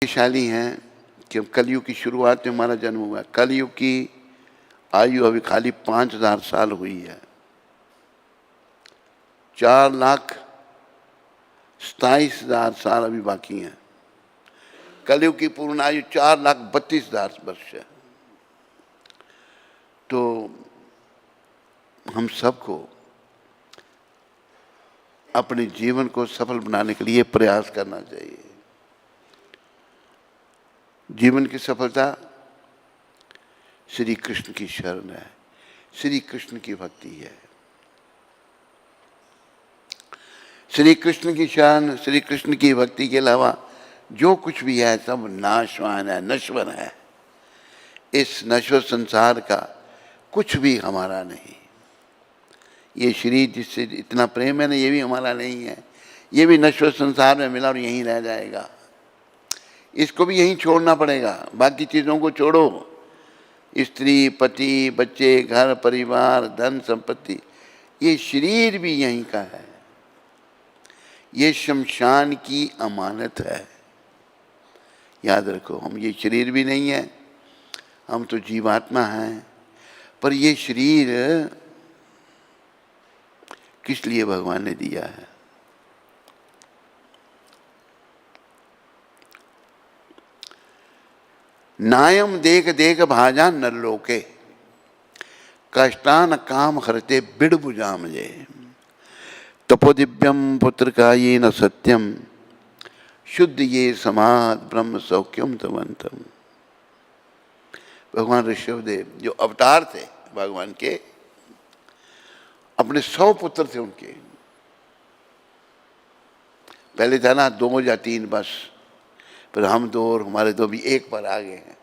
भाग्यशाली हैं कि कलयुग की शुरुआत में हमारा जन्म हुआ। कलयुग की आयु अभी खाली 5000 साल हुई है। 4,27,000 साल अभी बाकी हैं। कलयुग की पूर्ण आयु 4,32,000 वर्ष है। तो हम सबको अपने जीवन को सफल बनाने के लिए प्रयास करना चाहिए। जीवन की सफलता श्री कृष्ण की शरण है, श्री कृष्ण की भक्ति है। श्री कृष्ण की शरण, श्री कृष्ण की भक्ति के अलावा जो कुछ भी है सब नाशवान है, नश्वर है। इस नश्वर संसार का कुछ भी हमारा नहीं। ये शरीर जिससे इतना प्रेम है ना, ये भी हमारा नहीं है। ये भी नश्वर संसार में मिला और यहीं रह जाएगा। इसको भी यहीं छोड़ना पड़ेगा। बाकी चीज़ों को छोड़ो, स्त्री, पति, बच्चे, घर परिवार, धन संपत्ति, ये शरीर भी यहीं का है। ये शमशान की अमानत है। याद रखो, हम ये शरीर भी नहीं है, हम तो जीवात्मा हैं। पर ये शरीर किस लिए भगवान ने दिया है? नायम देख देख भाजा नरलोके, कष्टान काम हरते बिड़ बुझामजे, तपोदिव्यम पुत्र का ये न सत्यम, शुद्ध ये समाध ब्रह्म सौख्यम तवंतम। भगवान ऋषभदेव जो अवतार थे भगवान के, अपने 100 पुत्र थे उनके। पहले था ना 2 या 3 बस, पर हम 2 और हमारे 2 भी 1 पर आ गए हैं।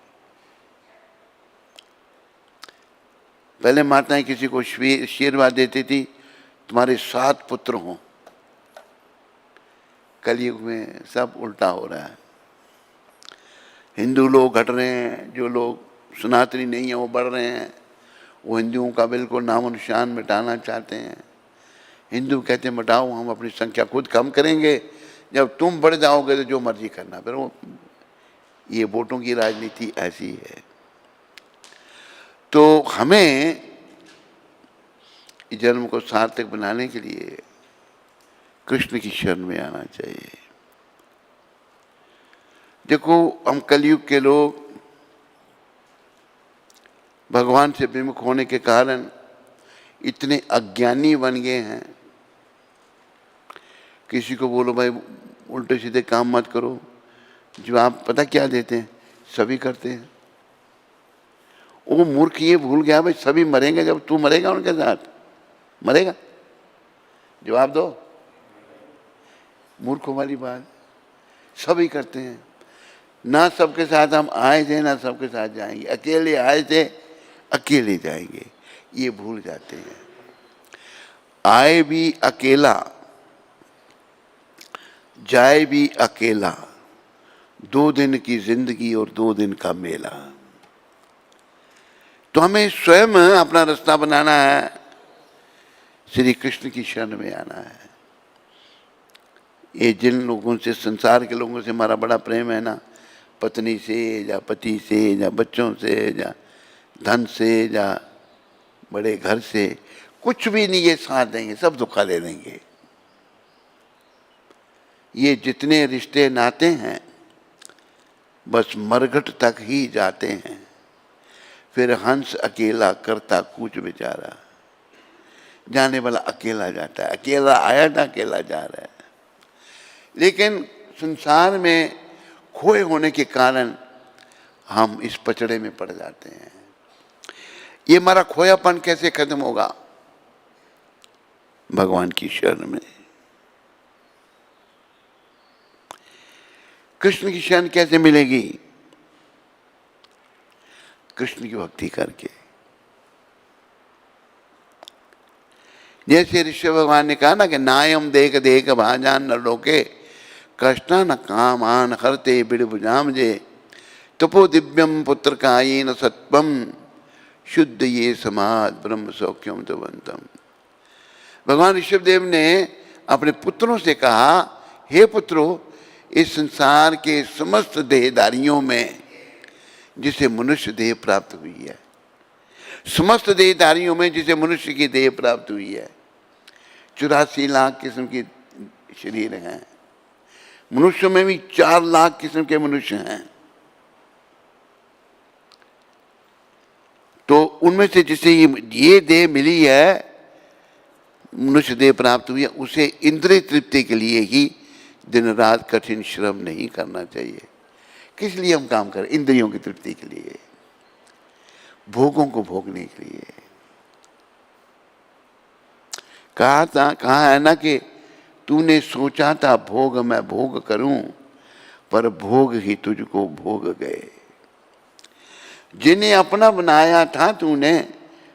पहले माताएं किसी को आशीर्वाद देती थी, तुम्हारे 7 पुत्र हों। कलयुग में सब उल्टा हो रहा है। हिंदू लोग घट रहे हैं, जो लोग सनातनी नहीं है वो बढ़ रहे हैं। वो हिंदुओं का बिल्कुल नामो निशान मिटाना चाहते हैं। हिंदू कहते हैं मिटाओ, हम अपनी संख्या खुद कम करेंगे, जब तुम बढ़ जाओगे तो जो मर्जी करना। फिर वो ये वोटों की राजनीति ऐसी है। तो हमें इस जन्म को सार्थक बनाने के लिए कृष्ण की शरण में आना चाहिए। देखो, हम कलयुग के लोग भगवान से विमुख होने के कारण इतने अज्ञानी बन गए हैं। किसी को बोलो भाई उल्टे सीधे काम मत करो, जवाब पता क्या देते हैं? सभी करते हैं। वो मूर्ख ये भूल गया भाई सभी मरेंगे, जब तू मरेगा उनके साथ मरेगा। जवाब दो। मूर्खों वाली बात सभी करते हैं। ना सबके साथ हम आए थे, ना सबके साथ जाएंगे। अकेले आए थे, अकेले जाएंगे, ये भूल जाते हैं। आए भी अकेला, जाए भी अकेला, 2 दिन की जिंदगी और 2 दिन का मेला। तो हमें स्वयं अपना रास्ता बनाना है, श्री कृष्ण की शरण में आना है। ये जिन लोगों से, संसार के लोगों से हमारा बड़ा प्रेम है ना, पत्नी से या पति से या बच्चों से या धन से या बड़े घर से, कुछ भी नहीं ये साथ देंगे, सब धोखा दे देंगे। ये जितने रिश्ते नाते हैं बस मरघट तक ही जाते हैं। फिर हंस अकेला करता कूच बेचारा, जाने वाला अकेला जाता है। अकेला आया था, अकेला जा रहा है। लेकिन संसार में खोए होने के कारण हम इस पचड़े में पड़ जाते हैं। ये हमारा खोयापन कैसे खत्म होगा? भगवान की शरण में। कृष्ण की शरण कैसे मिलेगी? कृष्ण की भक्ति करके। जैसे ऋषि भगवान ने कहा ना कि नायम देख देख भाजान नरलोके, कष्टा न कामान हरते बिड़ बुझामजे, तपो दिव्यम पुत्र कायेन सत्वम, शुद्ध ये समाध ब्रह्म सौख्यम तवंतम। भगवान ऋषभदेव ने अपने पुत्रों से कहा, हे पुत्रों, इस संसार के समस्त देहधारियों में जिसे मनुष्य देह प्राप्त हुई है, समस्त देहधारियों में जिसे मनुष्य की देह प्राप्त हुई है, 84 लाख किस्म के शरीर हैं। मनुष्यों में भी 4 लाख किस्म के मनुष्य हैं। तो उनमें से जिसे ये देह मिली है, मनुष्य देह प्राप्त हुई है, उसे इंद्रिय तृप्ति के लिए ही दिन रात कठिन श्रम नहीं करना चाहिए। किस लिए हम काम करें? इंद्रियों की तृप्ति के लिए, भोगों को भोगने के लिए। कहा है ना कि तूने सोचा था भोग मैं भोग करूं, पर भोग ही तुझको भोग गए। जिन्हें अपना बनाया था तूने,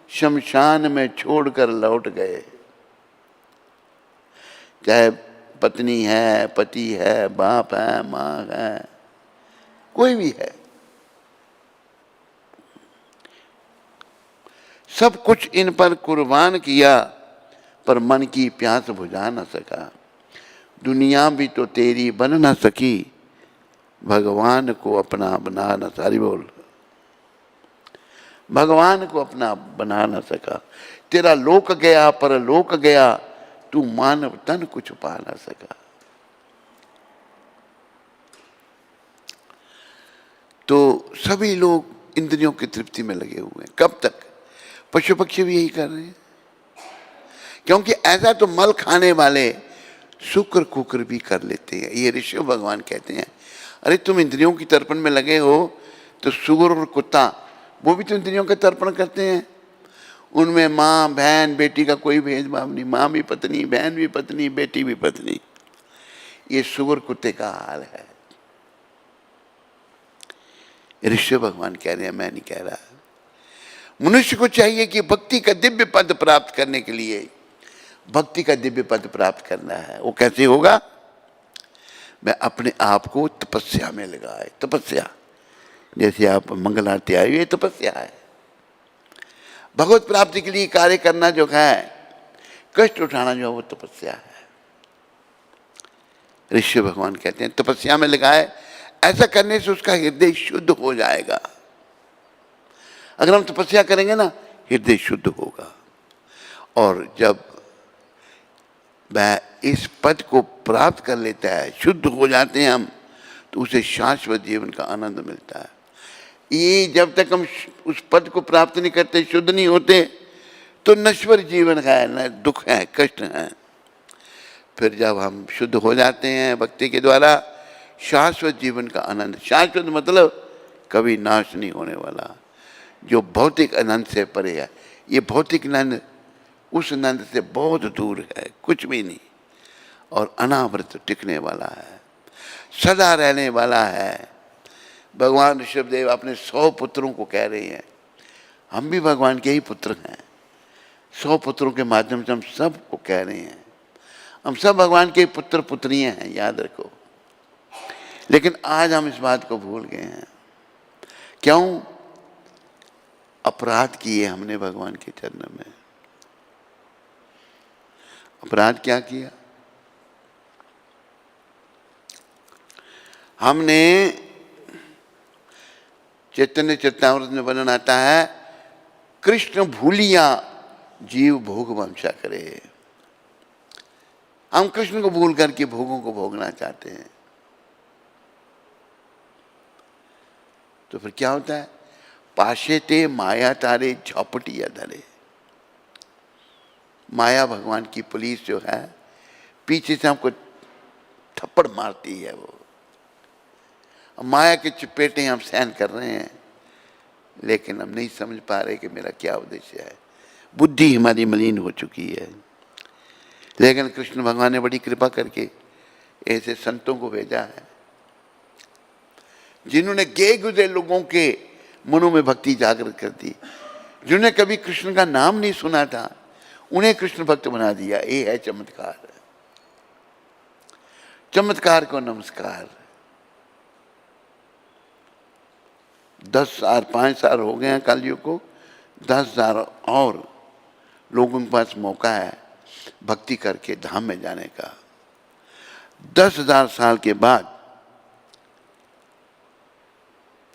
शमशान में छोड़कर लौट गए। चाहे पत्नी है, पति है, बाप है, माँ है, कोई भी है, सब कुछ इन पर कुर्बान किया, पर मन की प्यास बुझा न सका। दुनिया भी तो तेरी बन न सकी, भगवान को अपना बना न सारी बोल, भगवान को अपना बना न सका। तेरा लोक गया पर लोक गया, तू मानव तन कुछ पा न सका। तो सभी लोग इंद्रियों की तृप्ति में लगे हुए हैं। कब तक? पशु पक्षी भी यही कर रहे हैं, क्योंकि ऐसा तो मल खाने वाले शुक्र कुकर भी कर लेते हैं। ये ऋषि भगवान कहते हैं, अरे तुम इंद्रियों की तर्पण में लगे हो, तो सुअर और कुत्ता वो भी तो इंद्रियों का तर्पण करते हैं। उनमें माँ बहन बेटी का कोई भेदभाव नहीं, माँ भी पत्नी, बहन भी पत्नी, बेटी भी पत्नी। ये सुअर कुत्ते का हाल है। ऋषि भगवान कह रहे हैं, मैं नहीं कह रहा। मनुष्य को चाहिए कि भक्ति का दिव्य पद प्राप्त करने के लिए, भक्ति का दिव्य पद प्राप्त करना है। वो कैसे होगा? मैं अपने आप को तपस्या में लगाए। तपस्या, जैसे आप मंगल आरती आई, ये तपस्या है। भगवत प्राप्ति के लिए कार्य करना जो है, कष्ट उठाना जो है, वो तपस्या है। ऋषि भगवान कहते हैं तपस्या में लगाए। ऐसा करने से उसका हृदय शुद्ध हो जाएगा। अगर हम तपस्या करेंगे ना, हृदय शुद्ध होगा। और जब वह इस पद को प्राप्त कर लेता है, शुद्ध हो जाते हैं हम, तो उसे शाश्वत जीवन का आनंद मिलता है। ये जब तक हम उस पद को प्राप्त नहीं करते, शुद्ध नहीं होते, तो नश्वर जीवन है, न दुख है, कष्ट है। फिर जब हम शुद्ध हो जाते हैं भक्ति के द्वारा, शाश्वत जीवन का आनंद। शाश्वत मतलब कभी नाश नहीं होने वाला, जो भौतिक आनंद से परे है। ये भौतिक आनंद उस आनंद से बहुत दूर है, कुछ भी नहीं, और अनावृत टिकने वाला है, सदा रहने वाला है। भगवान ऋषभदेव अपने 100 पुत्रों को कह रहे हैं, हम भी भगवान के ही पुत्र हैं। 100 पुत्रों के माध्यम से हम सबको कह रहे हैं, हम सब भगवान के पुत्र पुत्रियां हैं, याद रखो। लेकिन आज हम इस बात को भूल गए हैं। क्यों? अपराध किए हमने भगवान के चरण में। अपराध क्या किया? हमने, चैतन्य चरितामृत में वर्णन आता है, कृष्ण भूलिया जीव भोग वंशा करे। हम कृष्ण को भूल करके भोगों को भोगना चाहते हैं। तो फिर क्या होता है? पाशे ते माया तारे झपटिया धरे। माया भगवान की पुलिस जो है, पीछे से हमको थप्पड़ मारती है। वो माया के चपेटे हम सहन कर रहे हैं, लेकिन हम नहीं समझ पा रहे कि मेरा क्या उद्देश्य है। बुद्धि हमारी मलिन हो चुकी है। लेकिन कृष्ण भगवान ने बड़ी कृपा करके ऐसे संतों को भेजा है, जिन्होंने गे गुजरे लोगों के मनों में भक्ति जागृत कर दी। जिन्होंने कभी कृष्ण का नाम नहीं सुना था, उन्हें कृष्ण भक्त बना दिया। ये है चमत्कार। चमत्कार को नमस्कार। 10 साल 5 साल हो गए हैं कलयुग को, 10,000 और लोगों के पास मौका है भक्ति करके धाम में जाने का। 10,000 साल के बाद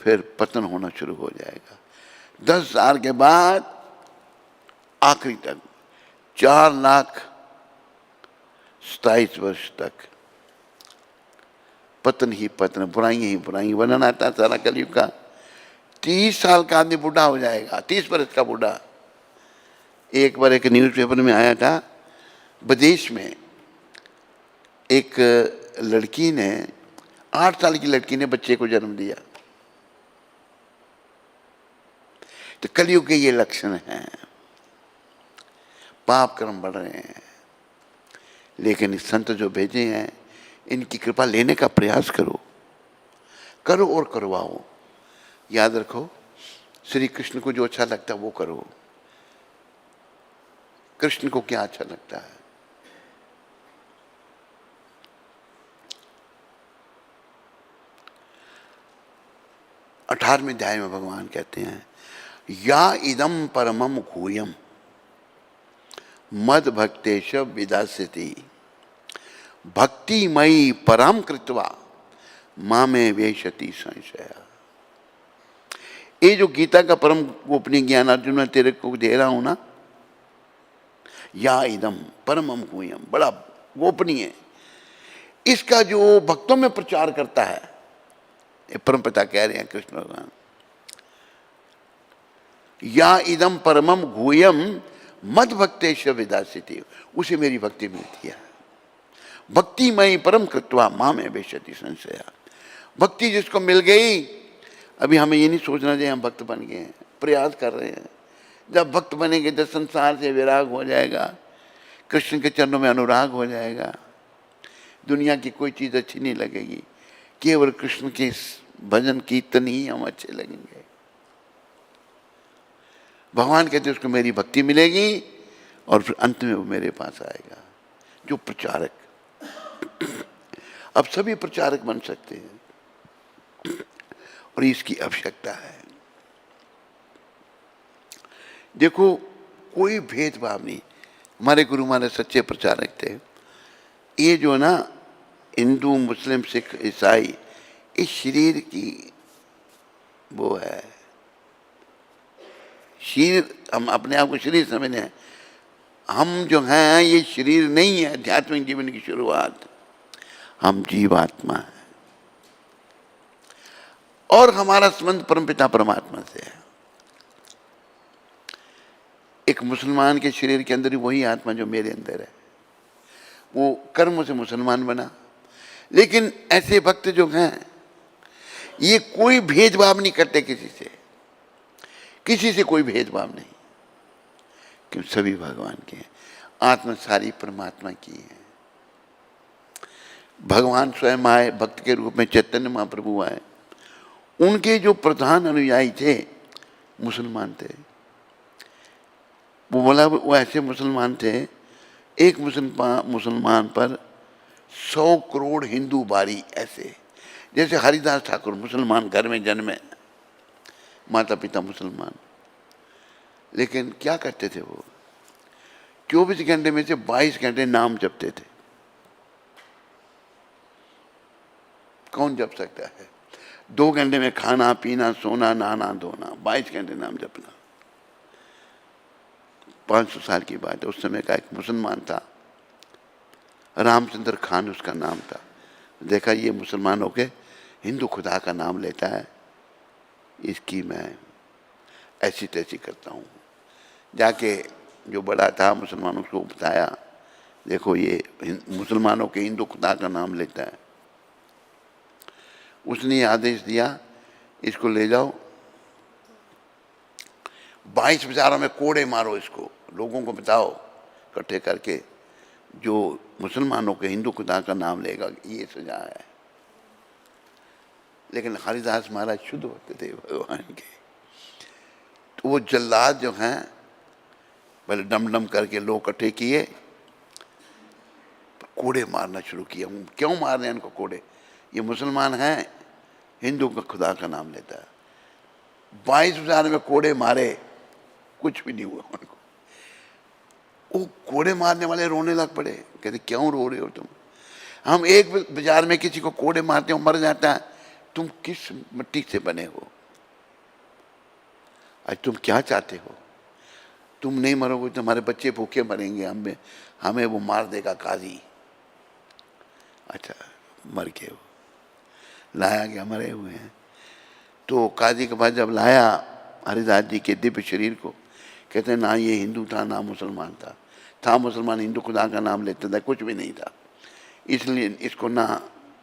फिर पतन होना शुरू हो जाएगा। 10 साल के बाद आखिरी तक 4,27,000 वर्ष तक पतन ही पतन, बुराई ही बुराई। वर्णन आता सारा कलयुग का। 30 साल का आदमी बूढ़ा हो जाएगा, 30 वर्ष का बूढ़ा। एक बार एक न्यूज़पेपर में आया था, विदेश में एक लड़की ने, 8 साल की लड़की ने बच्चे को जन्म दिया। तो कलयुग के ये लक्षण हैं, पाप कर्म बढ़ रहे हैं। लेकिन इस संत जो भेजे हैं, इनकी कृपा लेने का प्रयास करो, करो और करवाओ। याद रखो, श्री कृष्ण को जो अच्छा लगता है वो करो। कृष्ण को क्या अच्छा लगता है? अठारहवें अध्याय में भगवान कहते हैं, या इदम परमम गुह्यम मद भक्तेश विदास्यति भक्तिमयी परम कृत्वा मामे वेशति संशय। ये जो गीता का परम गोपनीय ज्ञान अर्जुन मैं तेरे को दे रहा हूं ना, या इदम परमम गुह्यम, बड़ा गोपनीय, इसका जो भक्तों में प्रचार करता है, ये परम पिता कह रहे हैं कृष्ण भगवान, या इदम परमम गुह्यम मद भक्तेश विदास्यति, उसे मेरी भक्ति मिलती है। भक्तिमयी परम कृत्वा मामे वेशति संशय। भक्ति जिसको मिल गई, अभी हमें ये नहीं सोचना चाहिए हम भक्त बन गए हैं, प्रयास कर रहे हैं। जब भक्त बनेंगे तो संसार से विराग हो जाएगा, कृष्ण के चरणों में अनुराग हो जाएगा, दुनिया की कोई चीज़ अच्छी नहीं लगेगी, केवल कृष्ण के भजन कीर्तन ही हम अच्छे लगेंगे। भगवान कहते उसको मेरी भक्ति मिलेगी और फिर अंत में वो मेरे पास आएगा। जो प्रचारक, अब सभी प्रचारक बन सकते हैं और इसकी आवश्यकता है। देखो, कोई भेदभाव नहीं। हमारे गुरु महाराज सच्चे प्रचारक थे। ये जो ना हिंदू, मुस्लिम, सिख, ईसाई, इस शरीर की वो है, शरीर, हम अपने आप को शरीर समझते हैं। हम जो हैं ये शरीर नहीं है। आध्यात्मिक जीवन की शुरुआत, हम जीवात्मा है और हमारा संबंध परमपिता परमात्मा से है। एक मुसलमान के शरीर के अंदर ही वही आत्मा जो मेरे अंदर है, वो कर्म से मुसलमान बना। लेकिन ऐसे भक्त जो हैं, ये कोई भेदभाव नहीं करते किसी से, किसी से कोई भेदभाव नहीं, क्योंकि सभी भगवान के हैं। आत्मा सारी परमात्मा की है। भगवान स्वयं आए भक्त के रूप में, चैतन्य महाप्रभु आए। उनके जो प्रधान अनुयायी थे मुसलमान थे। वो बोला वो ऐसे मुसलमान थे, एक मुसलमान पर 100 करोड़ हिंदू बारी। ऐसे जैसे हरिदास ठाकुर मुसलमान घर में जन्मे, माता पिता मुसलमान, लेकिन क्या करते थे वो? 24 घंटे में से 22 घंटे नाम जपते थे। कौन जप सकता है? 2 घंटे में खाना पीना सोना नहाना धोना, 22 घंटे नाम जपना। 500 साल की बात है। उस समय का एक मुसलमान था, रामचंद्र खान उसका नाम था। देखा ये मुसलमान होके हिंदू खुदा का नाम लेता है, इसकी मैं ऐसी तैसी करता हूँ। जाके जो बड़ा था मुसलमानों को बताया, देखो ये मुसलमानों के हिंदू खुदा का नाम लेता है। उसने आदेश दिया, इसको ले जाओ 22 बाजारों में कोड़े मारो, इसको लोगों को बताओ इकट्ठे करके, जो मुसलमानों के हिंदू खुदा का नाम लेगा ये सजा है। लेकिन हरिदास महाराज शुद्ध होते थे भगवान के, तो वो जल्लाद जो हैं पहले डम डम करके लोग इकट्ठे किए, कोड़े मारना शुरू किया। क्यों मार रहे हैं इनको कोड़े? ये मुसलमान हैं, हिंदू का खुदा का नाम लेता है। 22,000 में कोड़े मारे, कुछ भी नहीं हुआ उनको। वो कोड़े मारने वाले रोने लग पड़े, कहते क्यों रो रहे हो तुम? हम एक बाजार में किसी को कोड़े मारते हो मर जाता है, तुम किस मिट्टी से बने हो? आज तुम क्या चाहते हो? तुम नहीं मरोगे, तुम्हारे बच्चे भूखे मरेंगे, हमें वो मार देगा काजी। अच्छा, मर गए वो, लाया गया, मरे हुए हैं। तो काजी के पास जब लाया हरिदास जी के दिव्य शरीर को, कहते हैं ना ये हिंदू था ना मुसलमान था मुसलमान, हिंदू खुदा का नाम लेता था, कुछ भी नहीं था। इसलिए इसको ना,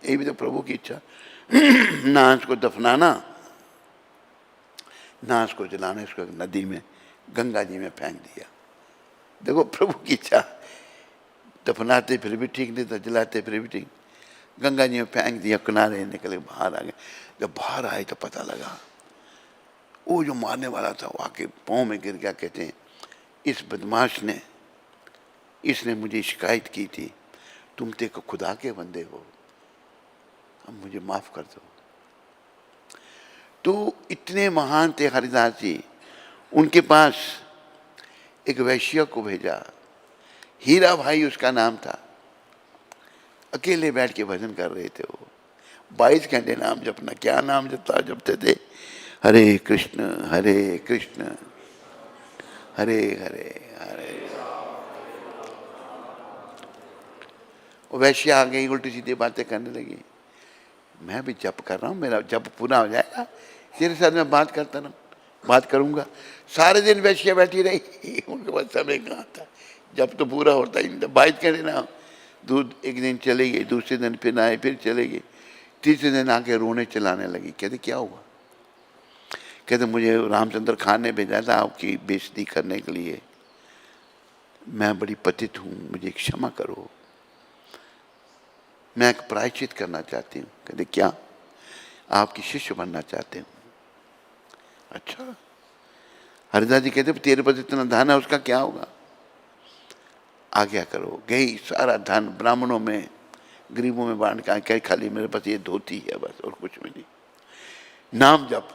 ये भी तो प्रभु की इच्छा, ना इसको दफनाना ना इसको जलाना, इसको नदी में गंगा जी में फेंक दिया। देखो प्रभु की इच्छा, दफनाते फिर भी ठीक नहीं था, जलाते फिर भी ठीक, गंगा जी में फेंक दिया, किनारे निकले, बाहर आ गए। जब बाहर आए तो पता लगा वो जो मारने वाला था वो आके पाँव में गिर गया। कहते हैं इस बदमाश ने, इसने मुझे शिकायत की थी, तुम ते को खुदा के बंदे हो, अब मुझे माफ कर दो। तो इतने महान थे हरिदास जी, उनके पास एक वैश्य को भेजा, हीरा भाई उसका नाम था। अकेले बैठ के भजन कर रहे थे वो, 22 घंटे नाम जपना। क्या नाम जपते थे? हरे कृष्ण हरे कृष्ण हरे हरे हरे। वो वैश्य आ गई, उल्टी सीधी बातें करने लगी। मैं भी जप कर रहा हूँ, मेरा जप पूरा हो जाएगा, तेरे साथ मैं बात करता रहूँ, बात करूँगा। सारे दिन वैश्य बैठी रही, उनके पास समय कहाँ था, जब तो पूरा होता ही नहीं था। 22 घंटे ना, दूध एक दिन चले गई, दूसरे दिन फिर आए, फिर चले गई, तीसरे दिन आके रोने चलाने लगी। कहते क्या हुआ? कहते मुझे रामचंद्र खान ने भेजा था आपकी बेइज्जती करने के लिए, मैं बड़ी पतित हूँ, मुझे क्षमा करो, मैं एक प्रायश्चित करना चाहती हूँ। कहते क्या? आपकी शिष्य बनना चाहते हूँ। अच्छा। हरिदास जी कहते तेरे पास इतना धन है, उसका क्या होगा? आज्ञा करो। गई, सारा धन ब्राह्मणों में, गरीबों में बांट के, कहीं खाली मेरे पास ये धोती है बस, और कुछ भी नहीं। नाम जप,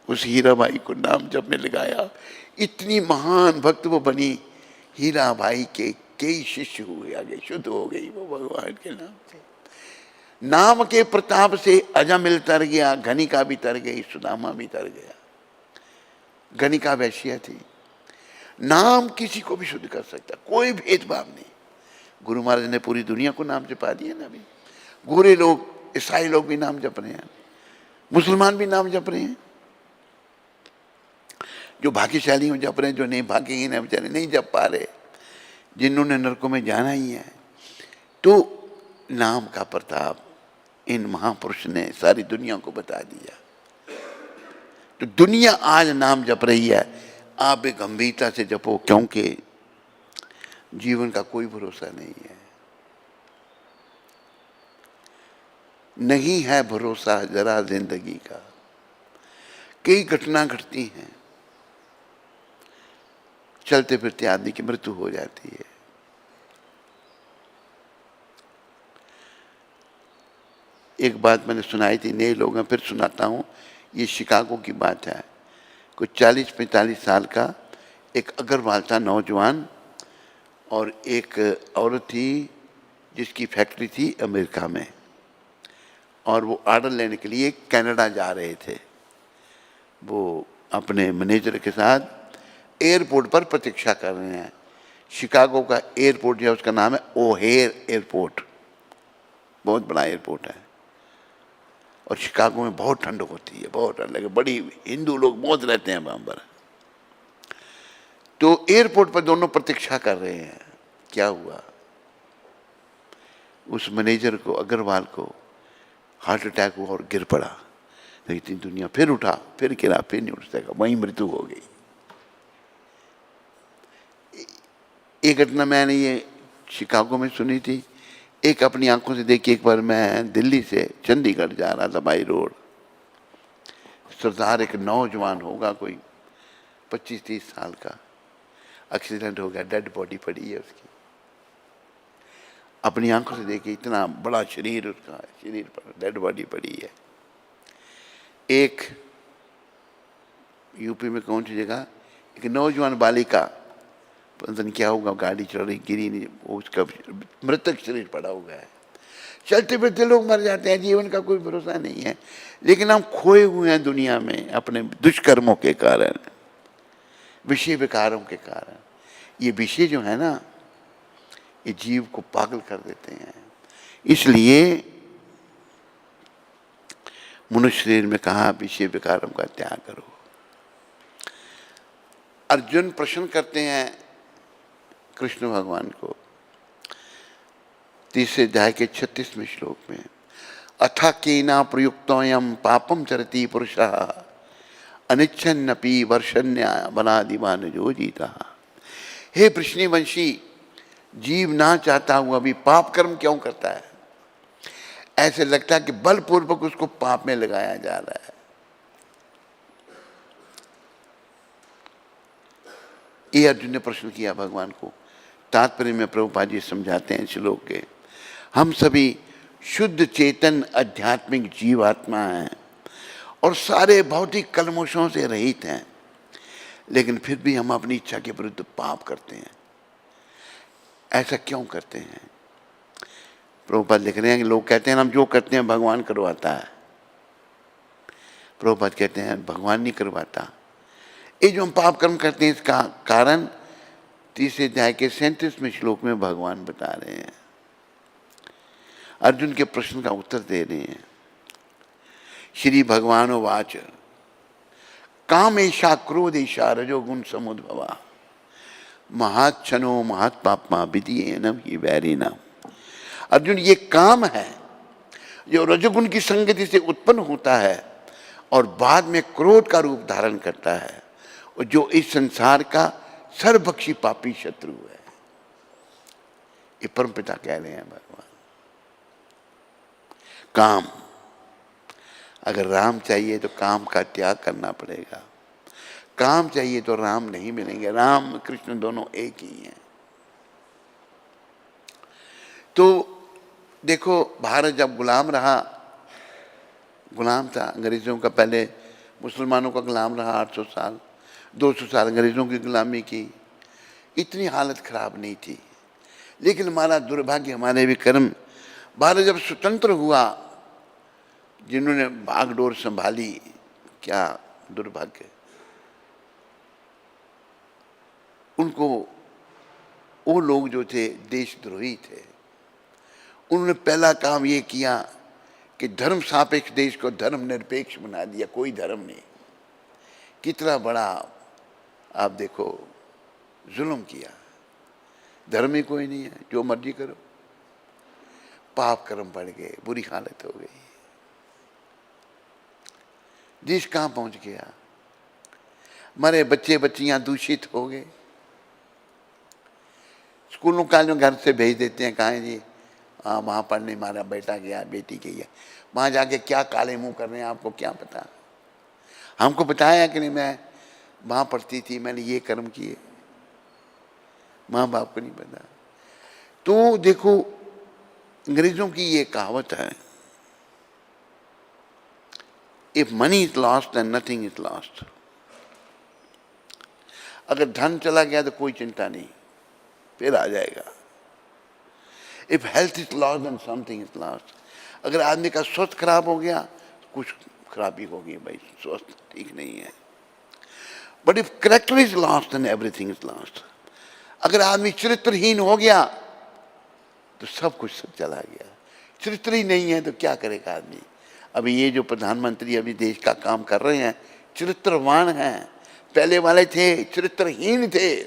उस हीरा भाई को नाम जपने लगाया। इतनी महान भक्त वो बनी, हीरा भाई के कई शिष्य हुए, आगे शुद्ध हो गई वो भगवान के नाम से। नाम के प्रताप से अजमिल तर गया, गणिका भी तर गई, सुदामा भी तर गया। गणिका वैश्य थी। नाम किसी को भी शुद्ध कर सकता, कोई भेदभाव नहीं। गुरु महाराज ने पूरी दुनिया को नाम जपा दिया ना। अभी गोरे लोग, ईसाई लोग भी नाम जप रहे हैं, मुसलमान भी नाम जप रहे हैं। जो भाग्यशाली हो जप रहे हैं, जो नहीं भाग्यहीन है बेचारे नहीं जप पा रहे, जिन्होंने नरकों में जाना ही है। तो नाम का प्रताप इन महापुरुष ने सारी दुनिया को बता दिया। तो दुनिया आज नाम जप रही है, आप भी गंभीरता से जपो, क्योंकि जीवन का कोई भरोसा नहीं है। नहीं है भरोसा जरा जिंदगी का, कई घटना घटती हैं, चलते फिरते आदमी की मृत्यु हो जाती है। एक बात मैंने सुनाई थी, नए लोग हैं, फिर सुनाता हूँ। ये शिकागो की बात है। कुछ 40-45 साल का एक अग्रवाल था, नौजवान, और एक औरत थी जिसकी फैक्ट्री थी अमेरिका में, और वो ऑर्डर लेने के लिए कनाडा जा रहे थे। वो अपने मैनेजर के साथ एयरपोर्ट पर प्रतीक्षा कर रहे हैं। शिकागो का एयरपोर्ट जो है उसका नाम है ओहेर एयरपोर्ट, बहुत बड़ा एयरपोर्ट है। और शिकागो में बहुत ठंड होती है, बहुत ठंड लगे, बड़ी हिंदू लोग बहुत रहते हैं वहाँ पर। तो एयरपोर्ट पर दोनों प्रतीक्षा कर रहे हैं। क्या हुआ? उस मैनेजर को, अग्रवाल को हार्ट अटैक हुआ और गिर पड़ा। लेकिन दुनिया फिर उठा, फिर गिरा, फिर नहीं उठ सका, वहीं मृत्यु हो गई। एक घटना मैंने ये शिकागो में सुनी थी, एक अपनी आंखों से देखी। एक बार मैं दिल्ली से चंडीगढ़ जा रहा था बाई रोड, सरदार एक नौजवान होगा, कोई 25-30 साल का, एक्सीडेंट हो गया, डेड बॉडी पड़ी है उसकी। अपनी आंखों से देखी, इतना बड़ा शरीर, उसका शरीर पर डेड बॉडी पड़ी है। एक यूपी में कौन सी जगह, एक नौजवान बालिका, पता नहीं क्या होगा, गाड़ी चल रही, गिरी नहीं, वो उसका मृतक शरीर पड़ा हुआ है। चलते फिरते लोग मर जाते हैं, जीवन का कोई भरोसा नहीं है। लेकिन हम खोए हुए हैं दुनिया में अपने दुष्कर्मों के कारण, विषय विकारों के कारण। ये विषय जो है ना, ये जीव को पागल कर देते हैं। इसलिए मनुष्य शरीर में कहा विषय विकारों का त्याग करो। अर्जुन प्रश्न करते हैं कृष्ण भगवान को 3 अध्याय के 36वें श्लोक में, अथा केना प्रयुक्तोयम पापम चरति पुरुषः अनिच्छन्नपि वर्षन्या वनादिमान जो जीता। हे वंशी, जीव ना चाहता हुआ भी पाप कर्म क्यों करता है? ऐसे लगता है कि बलपूर्वक उसको पाप में लगाया जा रहा है। ये अर्जुन ने प्रश्न किया भगवान को। तात्पर्य में प्रभुपाद जी समझाते हैं श्लोक के, हम सभी शुद्ध चेतन आध्यात्मिक जीवात्मा हैं और सारे भौतिक कलमोशों से रहित हैं, लेकिन फिर भी हम अपनी इच्छा के विरुद्ध पाप करते हैं। ऐसा क्यों करते हैं? प्रभुपाद लिख रहे हैं कि लोग कहते हैं हम जो करते हैं भगवान करवाता है। प्रभुपाद कहते हैं भगवान नहीं करवाता। ये जो हम पाप कर्म करते हैं इसका कारण 3 अध्याय के 37वें श्लोक में भगवान बता रहे हैं। अर्जुन के प्रश्न का उत्तर दे रहे हैं। श्री भगवान वाच कामेशा क्रोधेशा रजोगुण समुद्भवा महाच्छनो महत्पापमा विधियेनम ही वैरिणम। अर्जुन, ये काम है जो रजोगुण की संगति से उत्पन्न होता है और बाद में क्रोध का रूप धारण करता है, और जो इस संसार का सर्वभक्षी पापी शत्रु है। ये परमपिता कह रहे हैं भगवान। काम, अगर राम चाहिए तो काम का त्याग करना पड़ेगा। काम चाहिए तो राम नहीं मिलेंगे। राम कृष्ण दोनों एक ही हैं। तो देखो, भारत जब गुलाम रहा, गुलाम था अंग्रेजों का, पहले मुसलमानों का गुलाम रहा 800 साल, 200 साल अंग्रेजों की गुलामी की। इतनी हालत खराब नहीं थी, लेकिन हमारा दुर्भाग्य, हमारे भी कर्म, भारत जब स्वतंत्र हुआ, जिन्होंने भागडोर संभाली, क्या दुर्भाग्य, उनको, वो लोग जो थे देशद्रोही थे। उन्होंने पहला काम ये किया कि धर्म सापेक्ष देश को धर्म निरपेक्ष बना दिया। कोई धर्म नहीं। कितना बड़ा आप देखो जुल्म किया। धर्म ही कोई नहीं है, जो मर्जी करो। पाप कर्म बढ़ गए, बुरी हालत हो गई, देश कहाँ पहुंच गया। हमारे बच्चे बच्चियां दूषित हो गए। स्कूलों कॉलेजों घर से भेज देते हैं, कहाँ है जी, हाँ वहाँ पढ़ने हमारा बेटा गया, बेटी गई है। वहाँ जाके क्या काले मुंह कर रहे हैं आपको क्या पता। हमको बताया कि नहीं, मैं वहाँ पढ़ती थी, मैंने ये कर्म किए, माँ बाप को नहीं पता। तो देखो, अंग्रेजों की ये कहावत है, if money is lost then nothing is lost. अगर धन चला गया तो कोई चिंता नहीं, फिर आ जाएगा। If health is lost then something is lost. अगर आदमी का स्वास्थ्य खराब हो गया तो कुछ खराबी होगी, भाई स्वास्थ्य ठीक नहीं है। But if character is lost then everything is lost. अगर आदमी चरित्रहीन हो गया तो सब कुछ सब चला गया। चरित्र ही नहीं है तो क्या करेगा आदमी। अभी ये जो प्रधानमंत्री अभी देश का काम कर रहे हैं, चरित्रवान हैं। पहले वाले थे चरित्रहीन थे।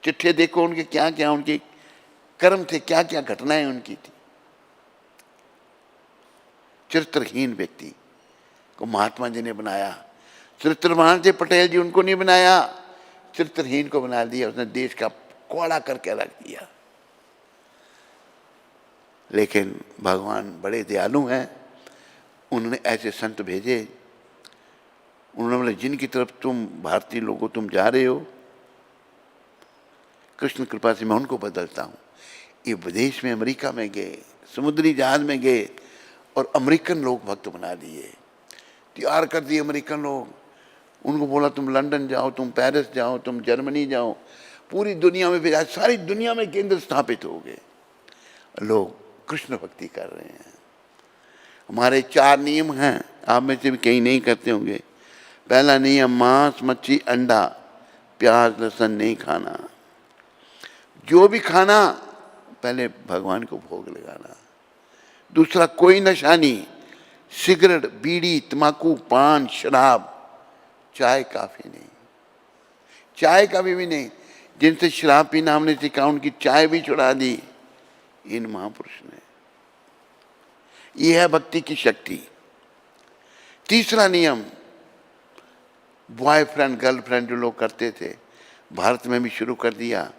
चिट्ठे देखो उनके, क्या क्या उनके कर्म थे, क्या क्या घटनाएं उनकी थी। चरित्रहीन व्यक्ति को महात्मा जी ने बनाया। चरित्रवान थे पटेल जी, उनको नहीं बनाया, चरित्रहीन को बना दिया। उसने देश का कोड़ा करके रख दिया। लेकिन भगवान बड़े दयालु हैं, उन्होंने ऐसे संत भेजे। उन्होंने बोले जिनकी तरफ तुम भारतीय लोगों तुम जा रहे हो, कृष्ण कृपा से मैं उनको बदलता हूँ। ये विदेश में अमेरिका में गए, समुद्री जहाज में गए और अमेरिकन लोग भक्त बना दिए, तैयार कर दिए अमेरिकन लोग। उनको बोला तुम लंदन जाओ, तुम पेरिस जाओ, तुम जर्मनी जाओ, पूरी दुनिया में भेजा। सारी दुनिया में केंद्र स्थापित हो गए। लोग कृष्ण भक्ति कर रहे हैं। हमारे 4 नियम हैं, आप में से भी कहीं नहीं करते होंगे। पहला नियम, मांस मच्छी अंडा प्याज लहसुन नहीं खाना। जो भी खाना पहले भगवान को भोग लगाना। दूसरा, कोई नशा नहीं, सिगरेट बीड़ी तम्बाकू पान शराब चाय काफी नहीं, चाय कभी भी नहीं। जिनसे शराब पीना हमने सीखा उनकी चाय भी छुड़ा दी इन महापुरुष ने। यह है भक्ति की शक्ति। तीसरा नियम, बॉयफ्रेंड गर्लफ्रेंड जो लोग करते थे, भारत में भी शुरू कर दिया।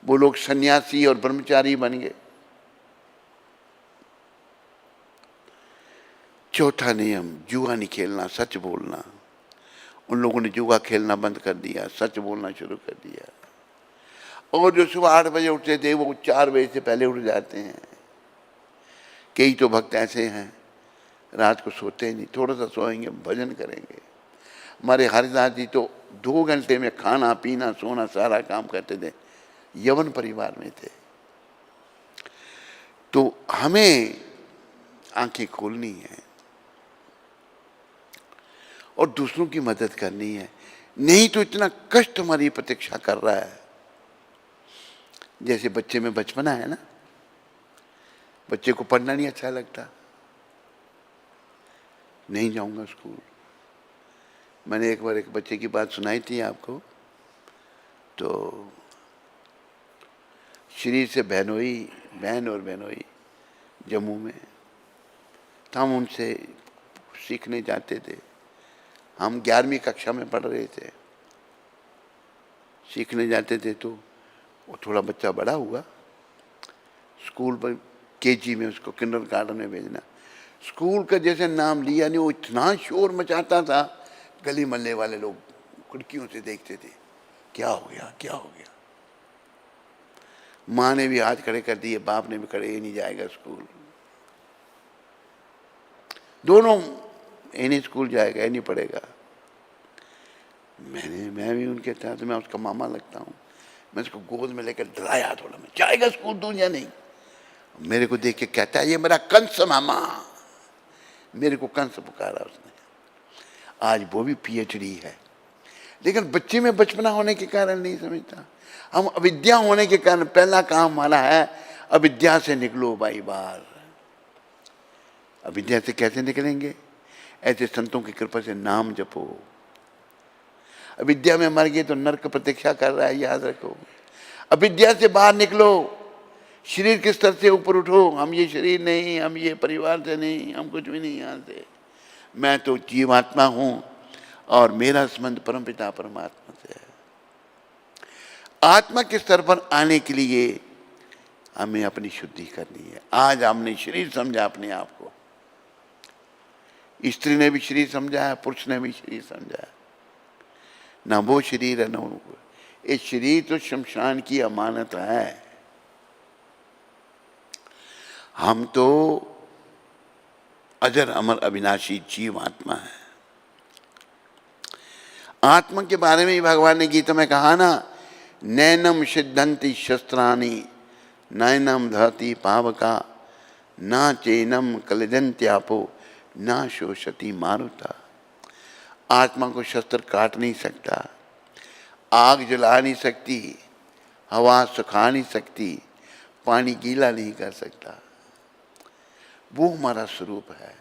वो लोग सन्यासी और ब्रह्मचारी बन गए। चौथा नियम, जुआ नहीं खेलना, सच बोलना। उन लोगों ने जुआ खेलना बंद कर दिया, सच बोलना शुरू कर दिया। और जो सुबह 8 बजे उठते थे वो 4 बजे से पहले उठ जाते हैं। कई तो भक्त ऐसे हैं रात को सोते नहीं, थोड़ा सा सोएंगे भजन करेंगे। हमारे हरिदास जी तो 2 घंटे में खाना पीना सोना सारा काम करते थे, यवन परिवार में थे। तो हमें आंखें खोलनी है और दूसरों की मदद करनी है, नहीं तो इतना कष्ट हमारी प्रतीक्षा कर रहा है। जैसे बच्चे में बचपना है ना, बच्चे को पढ़ना नहीं अच्छा लगता, नहीं जाऊंगा स्कूल। मैंने एक बार एक बच्चे की बात सुनाई थी आपको। तो शरीर से बहन और बहनोई जम्मू में, तो हम उनसे सीखने जाते थे। हम 11वीं कक्षा में पढ़ रहे थे, सीखने जाते थे। तो वो थोड़ा बच्चा बड़ा हुआ, स्कूल पर केजी में उसको किंडरगार्टन में भेजना। स्कूल का जैसे नाम लिया नहीं, वो इतना शोर मचाता था, गली मोहल्ले वाले लोग खिड़कियों से देखते थे, क्या हो गया क्या हो गया। माँ ने भी हाथ खड़े कर दिए, बाप ने भी खड़े, ये नहीं जाएगा स्कूल। दोनों, ये नहीं स्कूल जाएगा, ये नहीं पढ़ेगा। मैं भी उनके साथ, मैं उसका मामा लगता हूँ, मैं उसको गोद में लेकर डराया थोड़ा, मैं जाएगा स्कूल दूं या नहीं। मेरे को देख के कहता है, ये मेरा कंस मामा। मेरे को कंस पुकारा उसने। आज वो भी पीएचडी है, लेकिन बच्चे में बचपना होने के कारण नहीं समझता। हम अविद्या होने के कारण, पहला काम हमारा है अविद्या से निकलो भाई बाहर। अविद्या से कैसे निकलेंगे? ऐसे संतों की कृपा से नाम जपो। अविद्या में मर गए तो नरक प्रतीक्षा कर रहा है, याद रखो। अविद्या से बाहर निकलो, शरीर के स्तर से ऊपर उठो। हम ये शरीर नहीं, हम ये परिवार से नहीं, हम कुछ भी नहीं यहाँ से। मैं तो जीवात्मा हूँ और मेरा संबंध परमपिता परमात्मा से है। आत्मा के स्तर पर आने के लिए हमें अपनी शुद्धि करनी है। आज हमने शरीर समझा अपने आप को, स्त्री ने भी शरीर समझा है, पुरुष ने भी शरीर समझा है। ना वो शरीर है ना वो। ये शरीर तो शमशान की अमानत है। हम तो अजर अमर अविनाशी जीव आत्मा है। आत्मा के बारे में ही भगवान ने गीता में कहा ना, नैनम सिद्धंति शस्त्राणि नैनम धरती पावका ना चैनम कलिदंत्यापो ना शोषति मारुता। आत्मा को शस्त्र काट नहीं सकता, आग जला नहीं सकती, हवा सुखा नहीं सकती, पानी गीला नहीं कर सकता। वो हमारा स्वरूप है।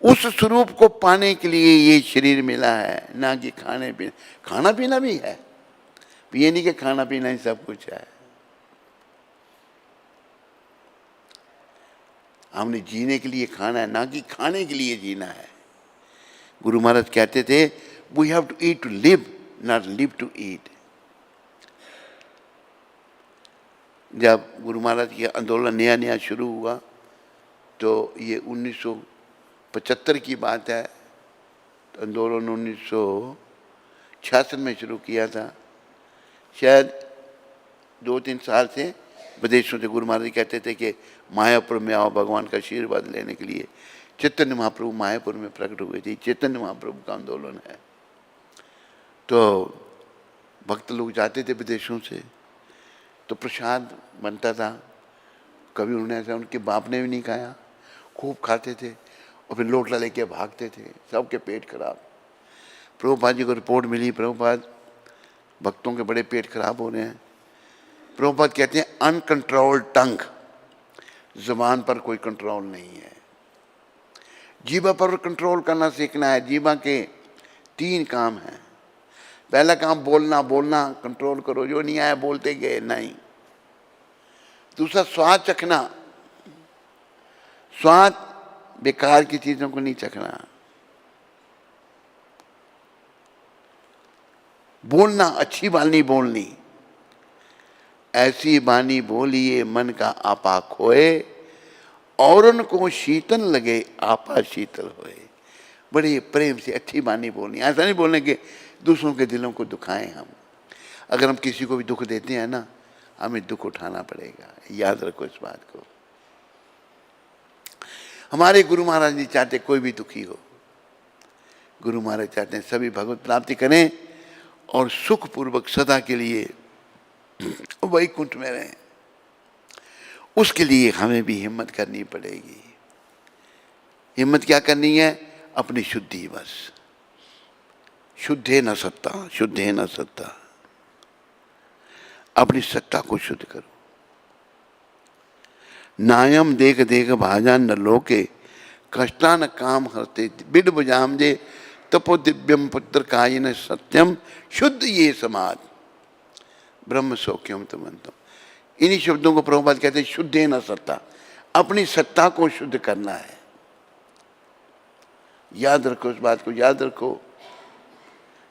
उस स्वरूप को पाने के लिए ये शरीर मिला है, ना कि खाने पीने। खाना पीना भी है, ये नहीं कि खाना पीना ही सब कुछ है। हमने जीने के लिए खाना है, ना कि खाने के लिए जीना है। गुरु महाराज कहते थे, we have to eat to live, not live to eat. जब गुरु महाराज की आंदोलन नया नया शुरू हुआ, तो ये 1975 की बात है। तो आंदोलन 1966 में शुरू किया था। शायद 2-3 साल से विदेशों से गुरु महाराज कहते थे कि मायापुर में आओ भगवान का आशीर्वाद लेने के लिए। चैतन्य महाप्रभु मायापुर में प्रकट हुए थे। चैतन्य महाप्रभु का आंदोलन है। तो भक्त लोग जाते थे विदेशों से, तो प्रसाद बनता था। कभी उन्होंने ऐसा, उनके बाप ने भी नहीं खाया, खूब खाते थे और फिर लोटला लेके भागते थे, सबके पेट खराब। प्रभुपाद जी को रिपोर्ट मिली, प्रभुपाद भक्तों के बड़े पेट खराब हो रहे हैं। प्रभुपाद कहते हैं अनकंट्रोल्ड टंग, जुबान पर कोई कंट्रोल नहीं है। जीवा पर कंट्रोल करना सीखना है। जीवा के 3 काम हैं। पहला काम बोलना, बोलना कंट्रोल करो, जो नहीं आया बोलते गए नहीं। दूसरा स्वाद चखना, स्वाद बेकार की चीजों को नहीं चखना। बोलना, अच्छी बानी बोलनी, ऐसी बानी बोलिए मन का आपा खोए, और उनको शीतल लगे आपा शीतल होए। बड़े प्रेम से अच्छी बानी बोलनी, ऐसा नहीं बोलने के दूसरों के दिलों को दुखाएं हम। अगर हम किसी को भी दुख देते हैं ना, हमें दुख उठाना पड़ेगा, याद रखो इस बात को। हमारे गुरु महाराज नहीं चाहते कोई भी दुखी हो। गुरु महाराज चाहते हैं सभी भगवत प्राप्ति करें और सुखपूर्वक सदा के लिए वैकुंठ में रहें। उसके लिए हमें भी हिम्मत करनी पड़ेगी। हिम्मत क्या करनी है? अपनी शुद्धि, बस। शुद्धे न सत्ता, शुद्धे न सत्ता। अपनी सत्ता को शुद्ध करो। नायम देख देख भाजान न लोके, कष्टा न काम हरते बिड बुजाम जे, तपो दिव्यम पुत्र कायन सत्यम, शुद्ध ये समाज ब्रह्म सौख्यम तुमंतम। इन्हीं शब्दों को प्रभुपाद कहते हैं शुद्धे न सत्ता। अपनी सत्ता को शुद्ध करना है। याद रखो इस बात को, याद रखो।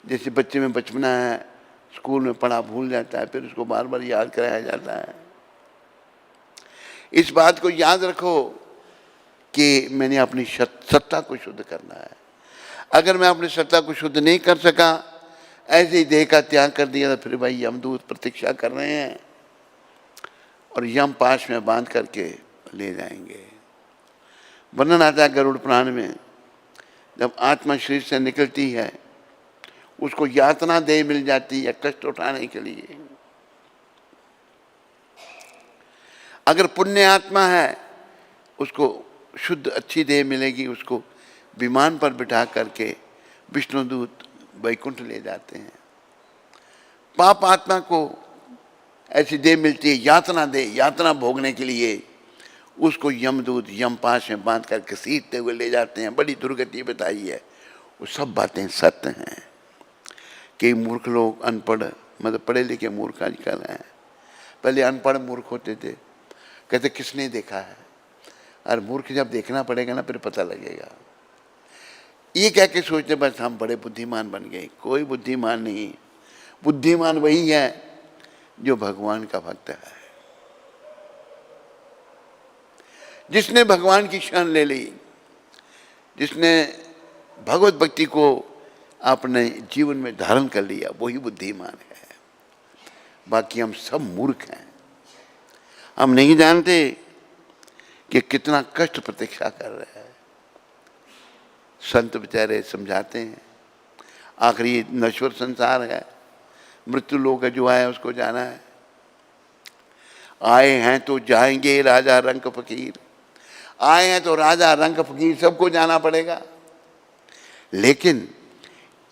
जैसे बच्चे में बचपना है, स्कूल में पढ़ा भूल जाता है, फिर उसको बार बार याद कराया जाता है। इस बात को याद रखो कि मैंने अपनी सत्ता को शुद्ध करना है। अगर मैं अपनी सत्ता को शुद्ध नहीं कर सका, ऐसे ही देह का त्याग कर दिया, तो फिर भाई यमदूत प्रतीक्षा कर रहे हैं और यम पाश में बांध करके ले जाएंगे। वर्णन आता है गरुड़ पुराण में, जब आत्मा शरीर से निकलती है, उसको यातना देह मिल जाती है कष्ट उठाने के लिए। अगर पुण्य आत्मा है, उसको शुद्ध अच्छी देह मिलेगी, उसको विमान पर बिठा करके विष्णुदूत वैकुंठ ले जाते हैं। पाप आत्मा को ऐसी देह मिलती है यातना दे, यातना भोगने के लिए, उसको यमदूत यमपाश में बांध कर घसीटते हुए ले जाते हैं। बड़ी दुर्गति बताई है। वो सब बातें सत्य हैं। कई मूर्ख लोग, अनपढ़, मतलब पढ़े लिखे मूर्ख आजकल हैं। पहले अनपढ़ मूर्ख होते थे, कहते किसने देखा है। और मूर्ख जब देखना पड़ेगा ना, फिर पता लगेगा। ये कह के सोचते बस हम बड़े बुद्धिमान बन गए। कोई बुद्धिमान नहीं। बुद्धिमान वही है जो भगवान का भक्त है, जिसने भगवान की शरण ले ली, जिसने भगवत भक्ति को अपने जीवन में धारण कर लिया, वही बुद्धिमान है। बाकी हम सब मूर्ख हैं। हम नहीं जानते कि कितना कष्ट प्रतीक्षा कर रहे हैं। संत बेचारे समझाते हैं, आखिरी नश्वर संसार है, मृत्यु लोक जो आया उसको जाना है। आए हैं तो जाएंगे राजा रंक फकीर, आए हैं तो राजा रंक फकीर सबको जाना पड़ेगा। लेकिन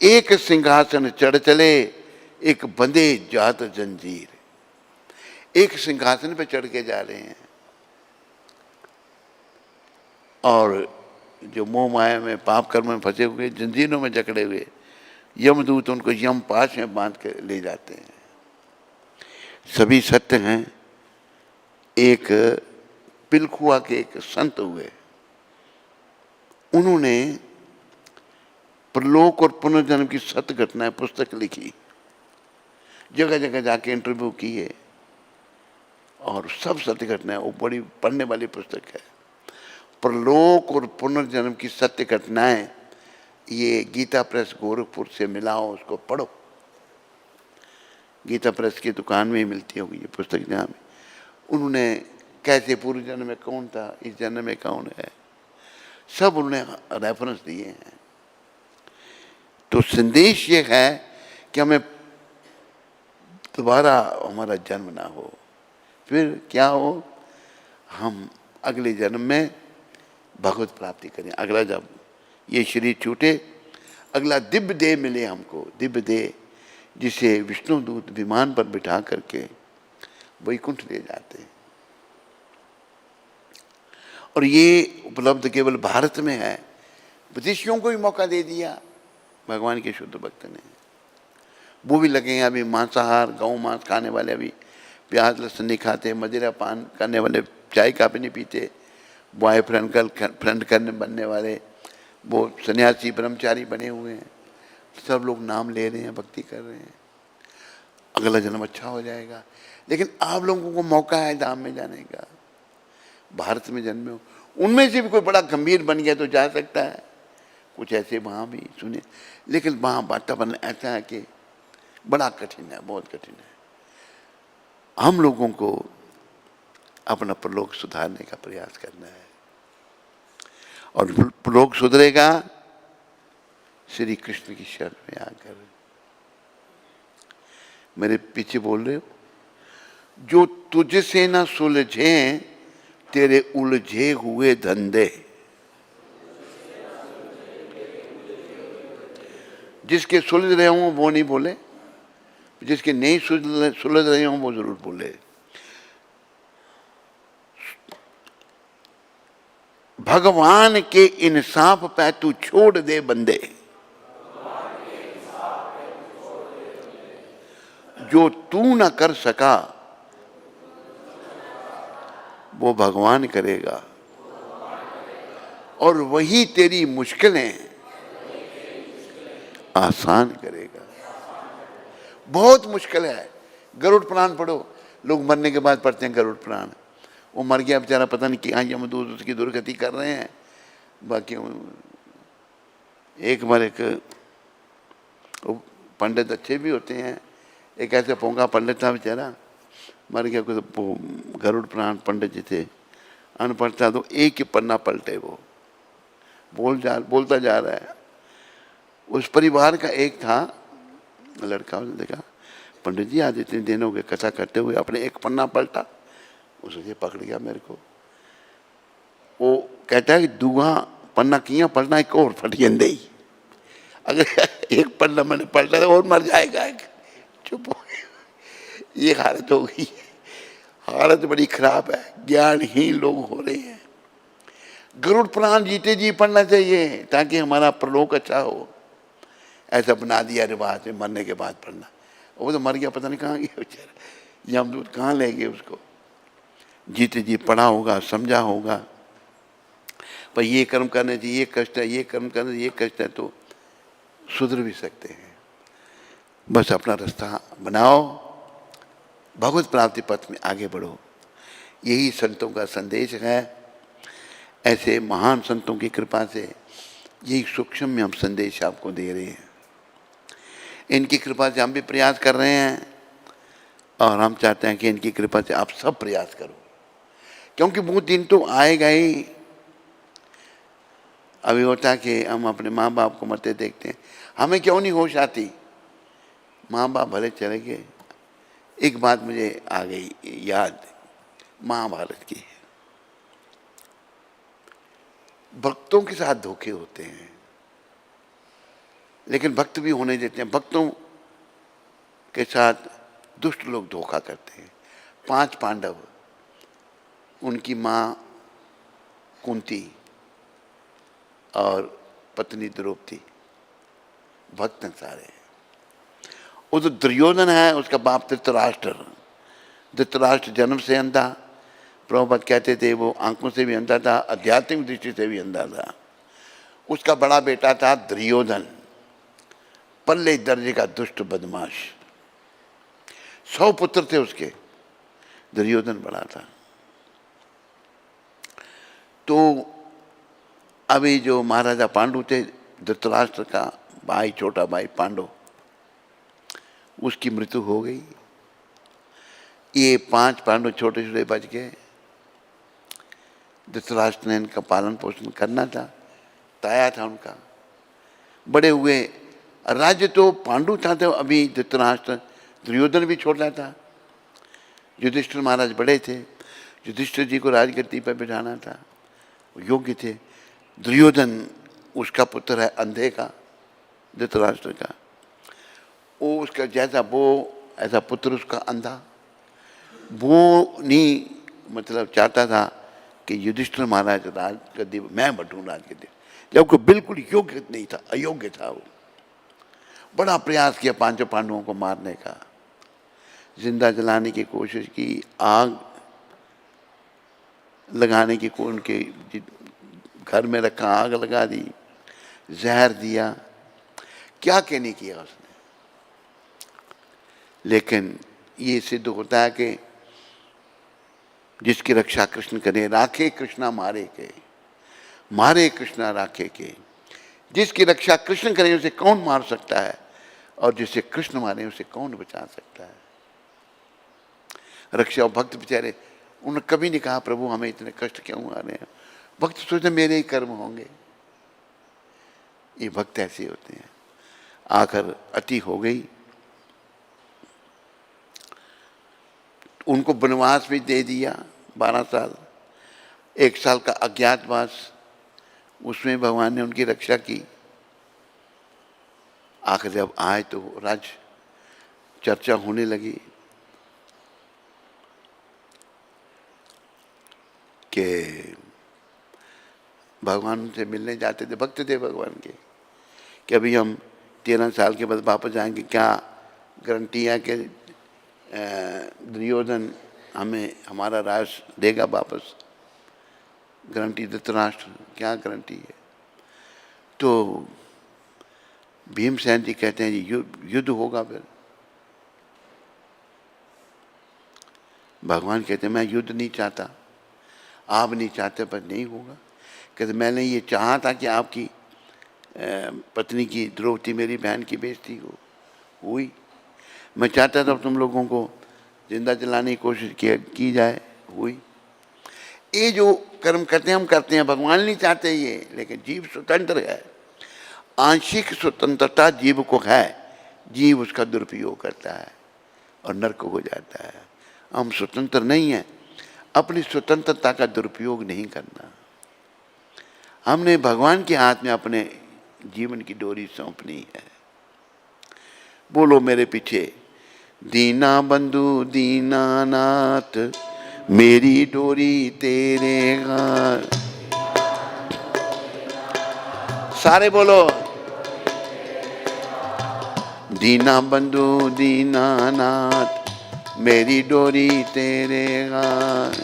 एक सिंहासन चढ़ चले, एक बंधे जात जंजीर। एक सिंहासन पे चढ़ के जा रहे हैं और जो मोह माया में पाप कर्म में फंसे हुए, जंजीरों में जकड़े हुए यमदूत उनको यम पाश में बांध के ले जाते हैं। सभी सत्य हैं। एक पिलखुआ के एक संत हुए, उन्होंने परलोक और पुनर्जन्म की सत्य घटनाएं पुस्तक लिखी, जगह जगह जाके इंटरव्यू किए और सब सत्य घटनाएं, वो बड़ी पढ़ने वाली पुस्तक है। परलोक और पुनर्जन्म की सत्य घटनाएं, ये गीता प्रेस गोरखपुर से मिला हो, उसको पढ़ो। गीता प्रेस की दुकान में ही मिलती होगी ये पुस्तक, जहाँ में उन्होंने कैसे पूर्व जन्म में कौन था, इस जन्म में कौन है, सब उन्होंने रेफरेंस दिए हैं। तो संदेश ये है कि हमें दोबारा हमारा जन्म ना हो। फिर क्या हो? हम अगले जन्म में भगवत प्राप्ति करें। अगला जब ये शरीर छूटे, अगला दिव्य देह मिले हमको, दिव्य देह जिसे विष्णु दूत विमान पर बिठा करके वैकुंठ ले जाते हैं। और ये उपलब्ध केवल भारत में है। विदेशियों को भी मौका दे दिया भगवान के शुद्ध भक्त ने। वो भी लगे हैं अभी मांसाहार, गौ मांस खाने वाले अभी प्याज लहसुन नहीं खाते, मदिरा पान करने वाले चाय काफी नहीं पीते, बॉयफ्रेंड गर्लफ्रेंड करने बनने वाले वो सन्यासी ब्रह्मचारी बने हुए हैं। सब लोग नाम ले रहे हैं, भक्ति कर रहे हैं, अगला जन्म अच्छा हो जाएगा। लेकिन आप लोगों को मौका है धाम में जाने का, भारत में जन्मे हो। उनमें से भी कोई बड़ा गंभीर बन गया तो जा सकता है, कुछ ऐसे वहाँ भी सुने। लेकिन वहाँ वातावरण ऐसा है कि बड़ा कठिन है, बहुत कठिन है। हम लोगों को अपना प्रलोक सुधारने का प्रयास करना है, और प्रलोक सुधरेगा श्री कृष्ण की शरण में आकर। मेरे पीछे बोल रहे हो, जो तुझसे न सुलझे तेरे उलझे हुए धंधे, जिसके सुलझ रहे हों वो नहीं बोले, जिसके नहीं सुलझ रहे हों वो जरूर बोले। भगवान के इंसाफ पे तू छोड़ दे बंदे, जो तू न कर सका वो भगवान करेगा, और वही तेरी मुश्किलें आसान करेगा। बहुत मुश्किल है। गरुड़ पुराण पढ़ो, लोग मरने के बाद पढ़ते हैं गरुड़ पुराण। वो मर गया बेचारा, पता नहीं क्या यमदूत उसकी दुर्गति कर रहे हैं। बाकी एक बार एक पंडित अच्छे भी होते हैं, एक ऐसे पोंगा पंडित था बेचारा, मर गया। कुछ गरुड़ पुराण पंडित जी थे, अनपढ़ था, तो एक ही पन्ना पलटे वो बोलता जा रहा है। उस परिवार का एक था लड़का, उसने देखा पंडित जी आज इतने दिन हो गए कथा करते हुए अपने एक पन्ना पलटा। उसने पकड़ गया मेरे को। वो कहता है कि दूगा पन्ना किया पलटना एक और फट गेंदे ही, अगर एक पन्ना मैंने पलटा तो और मर जाएगा। चुप हो गया। ये हालत हो गई, हालत बड़ी खराब है, ज्ञानहीन लोग हो रहे हैं। गरुड़ पुराण जीते जी पढ़ना चाहिए ताकि हमारा प्रलोक अच्छा हो। ऐसा बना दिया रिवाज में मरने के बाद पढ़ना। वो तो मर गया, पता नहीं कहाँ गया बेचारा, यमदूत कहाँ ले गए उसको। जीते जी पढ़ा होगा, समझा होगा, पर ये कर्म करने चाहिए, ये कष्ट है, ये कर्म करने चाहिए, ये कष्ट है, तो सुधर भी सकते हैं। बस अपना रास्ता बनाओ, भगवत प्राप्ति पथ में आगे बढ़ो। यही संतों का संदेश है। ऐसे महान संतों की कृपा से यही सूक्ष्म में हम संदेश आपको दे रहे हैं। इनकी कृपा से हम भी प्रयास कर रहे हैं, और हम चाहते हैं कि इनकी कृपा से आप सब प्रयास करो, क्योंकि वो दिन तो आएगा ही। अभी होता है कि हम अपने माँ बाप को मरते देखते हैं, हमें क्यों नहीं होश आती। माँ बाप भले चले गए, एक बात मुझे आ गई याद, महाभारत की। भक्तों के साथ धोखे होते हैं, लेकिन भक्त भी होने देते हैं। भक्तों के साथ दुष्ट लोग धोखा करते हैं। 5 पांडव, उनकी माँ कुंती और पत्नी द्रौपदी, भक्त हैं सारे। वो जो दुर्योधन है उसका बाप धृतराष्ट्र। धृतराष्ट्र जन्म से अंधा, प्रभुपाद कहते थे वो आंखों से भी अंधा था, आध्यात्मिक दृष्टि से भी अंधा था। उसका बड़ा बेटा था दुर्योधन, पल्ले दर्जे का दुष्ट बदमाश। 100 पुत्र थे उसके, दुर्योधन बड़ा था। तो अभी जो महाराजा पांडु थे, धृतराष्ट्र का भाई, छोटा भाई पांडु, उसकी मृत्यु हो गई। ये 5 पांडु छोटे छोटे बच गए। धृतराष्ट्र ने इनका पालन पोषण करना था, ताया था उनका। बड़े हुए, राज्य तो पांडु था, तो अभी धृतराष्ट्र, दुर्योधन भी छोटा था, युधिष्ठिर महाराज बड़े थे। युधिष्ठिर जी को राजगद्दी पर बिठाना था, वो योग्य थे। दुर्योधन उसका पुत्र है, अंधे का, धृतराष्ट्र का, वो उसका जैसा वो ऐसा पुत्र उसका अंधा। वो नहीं मतलब चाहता था कि युधिष्ठिर महाराज राजगद्दी मैं बैठूं राजगद्दी, जबकि बिल्कुल योग्य नहीं था, अयोग्य था। वो बड़ा प्रयास किया पांचों पांडवों को मारने का, जिंदा जलाने की कोशिश की, आग लगाने की को उनके घर में रखा, आग लगा दी, जहर दिया, क्या कहने किया उसने। लेकिन ये सिद्ध होता है कि जिसकी रक्षा कृष्ण करे, राखे कृष्णा मारे के, मारे कृष्णा राखे के। जिसकी रक्षा कृष्ण करे उसे कौन मार सकता है, और जिसे कृष्ण मारे उसे कौन बचा सकता है। रक्षा भक्त बेचारे, उन्होंने कभी नहीं कहा प्रभु हमें इतने कष्ट क्यों आ रहे हैं। भक्त सोचते मेरे ही कर्म होंगे। ये भक्त ऐसे होते हैं। आखिर अति हो गई, उनको वनवास भी दे दिया 12 साल, 1 साल का अज्ञातवास, उसमें भगवान ने उनकी रक्षा की। आखिर जब आए तो राज चर्चा होने लगी कि भगवान उनसे मिलने जाते थे, भक्त थे भगवान के, कि अभी हम 13 साल के बाद वापस आएंगे, क्या गारंटी है कि दुर्योधन हमें हमारा राज देगा वापस, गारंटी धृतराष्ट्र क्या गारंटी है। तो भीमसेन जी कहते हैं जी युद्ध होगा। फिर भगवान कहते हैं मैं युद्ध नहीं चाहता, आप नहीं चाहते पर नहीं होगा। कहते मैंने ये चाहा था कि आपकी पत्नी की द्रौपदी मेरी बहन की बेइज्जती हुई। मैं चाहता था तुम लोगों को जिंदा जलाने की कोशिश की जाए, हुई। ये जो कर्म करते हैं हम करते हैं, भगवान नहीं चाहते ये, लेकिन जीव स्वतंत्र है। आंशिक स्वतंत्रता जीव को है, जीव उसका दुरुपयोग करता है और नरक हो जाता है। हम स्वतंत्र नहीं हैं, अपनी स्वतंत्रता का दुरुपयोग नहीं करना। हमने भगवान के हाथ में अपने जीवन की डोरी सौंपनी है। बोलो मेरे पीछे, दीना बंधु दीनानाथ मेरी डोरी तेरे हाथ। सारे बोलो, दीना बंधु दीनानाथ मेरी डोरी तेरे हाथ।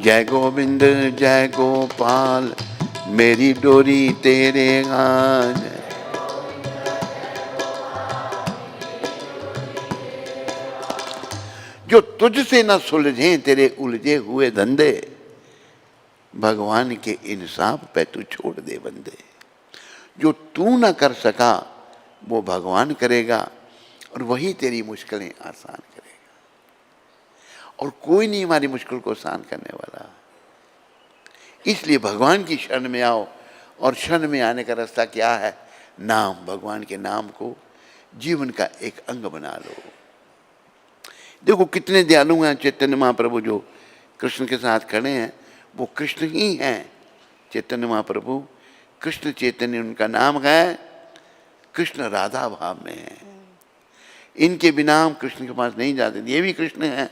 जय गोविंद जय गोपाल मेरी डोरी तेरे हाथ। जो तुझसे न सुलझे तेरे उलझे हुए धंधे, भगवान के इंसाफ पे तू छोड़ दे बंदे। जो तू न कर सका वो भगवान करेगा, और वही तेरी मुश्किलें आसान करेगा। और कोई नहीं हमारी मुश्किल को आसान करने वाला। इसलिए भगवान की शरण में आओ, और शरण में आने का रास्ता क्या है? नाम, भगवान के नाम को जीवन का एक अंग बना लो। देखो कितने दयालु हैं चैतन्य महाप्रभु, जो कृष्ण के साथ खड़े हैं वो कृष्ण ही हैं। चैतन्य महाप्रभु कृष्ण चैतन्य उनका नाम है, कृष्ण राधा भाव में है। इनके बिना हम कृष्ण के पास नहीं जाते। ये भी कृष्ण हैं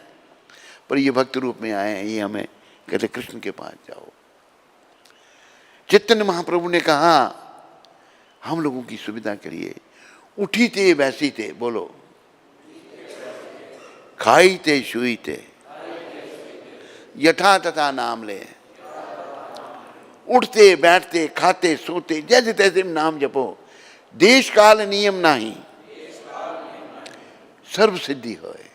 पर ये भक्त रूप में आए हैं, ये हमें कहते कृष्ण के पास जाओ। चैतन्य महाप्रभु ने कहा हम लोगों की सुविधा के लिए, उठी थे बैसी थे, बोलो, खाई थे शुई थे, यथा तथा नाम ले। उठते बैठते खाते सोते जैसे तैसे नाम जपो, देश काल नियम नाही, सर्व सिद्धि होए।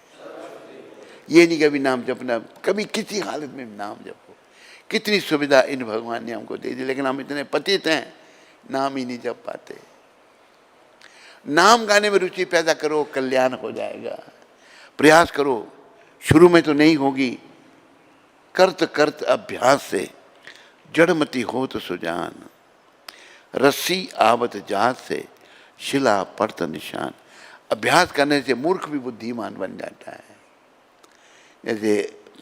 ये नहीं कभी नाम जपना, कभी किसी हालत में नाम जपो। कितनी सुविधा इन भगवान ने हमको दे दी, लेकिन हम इतने पतित हैं नाम ही नहीं जप पाते। नाम गाने में रुचि पैदा करो, कल्याण हो जाएगा। प्रयास करो, शुरू में तो नहीं होगी, करत करत अभ्यास से जड़मती हो तो सुजान, रस्सी आवत जात से शिला पड़त निशान। अभ्यास करने से मूर्ख भी बुद्धिमान बन जाता है। जैसे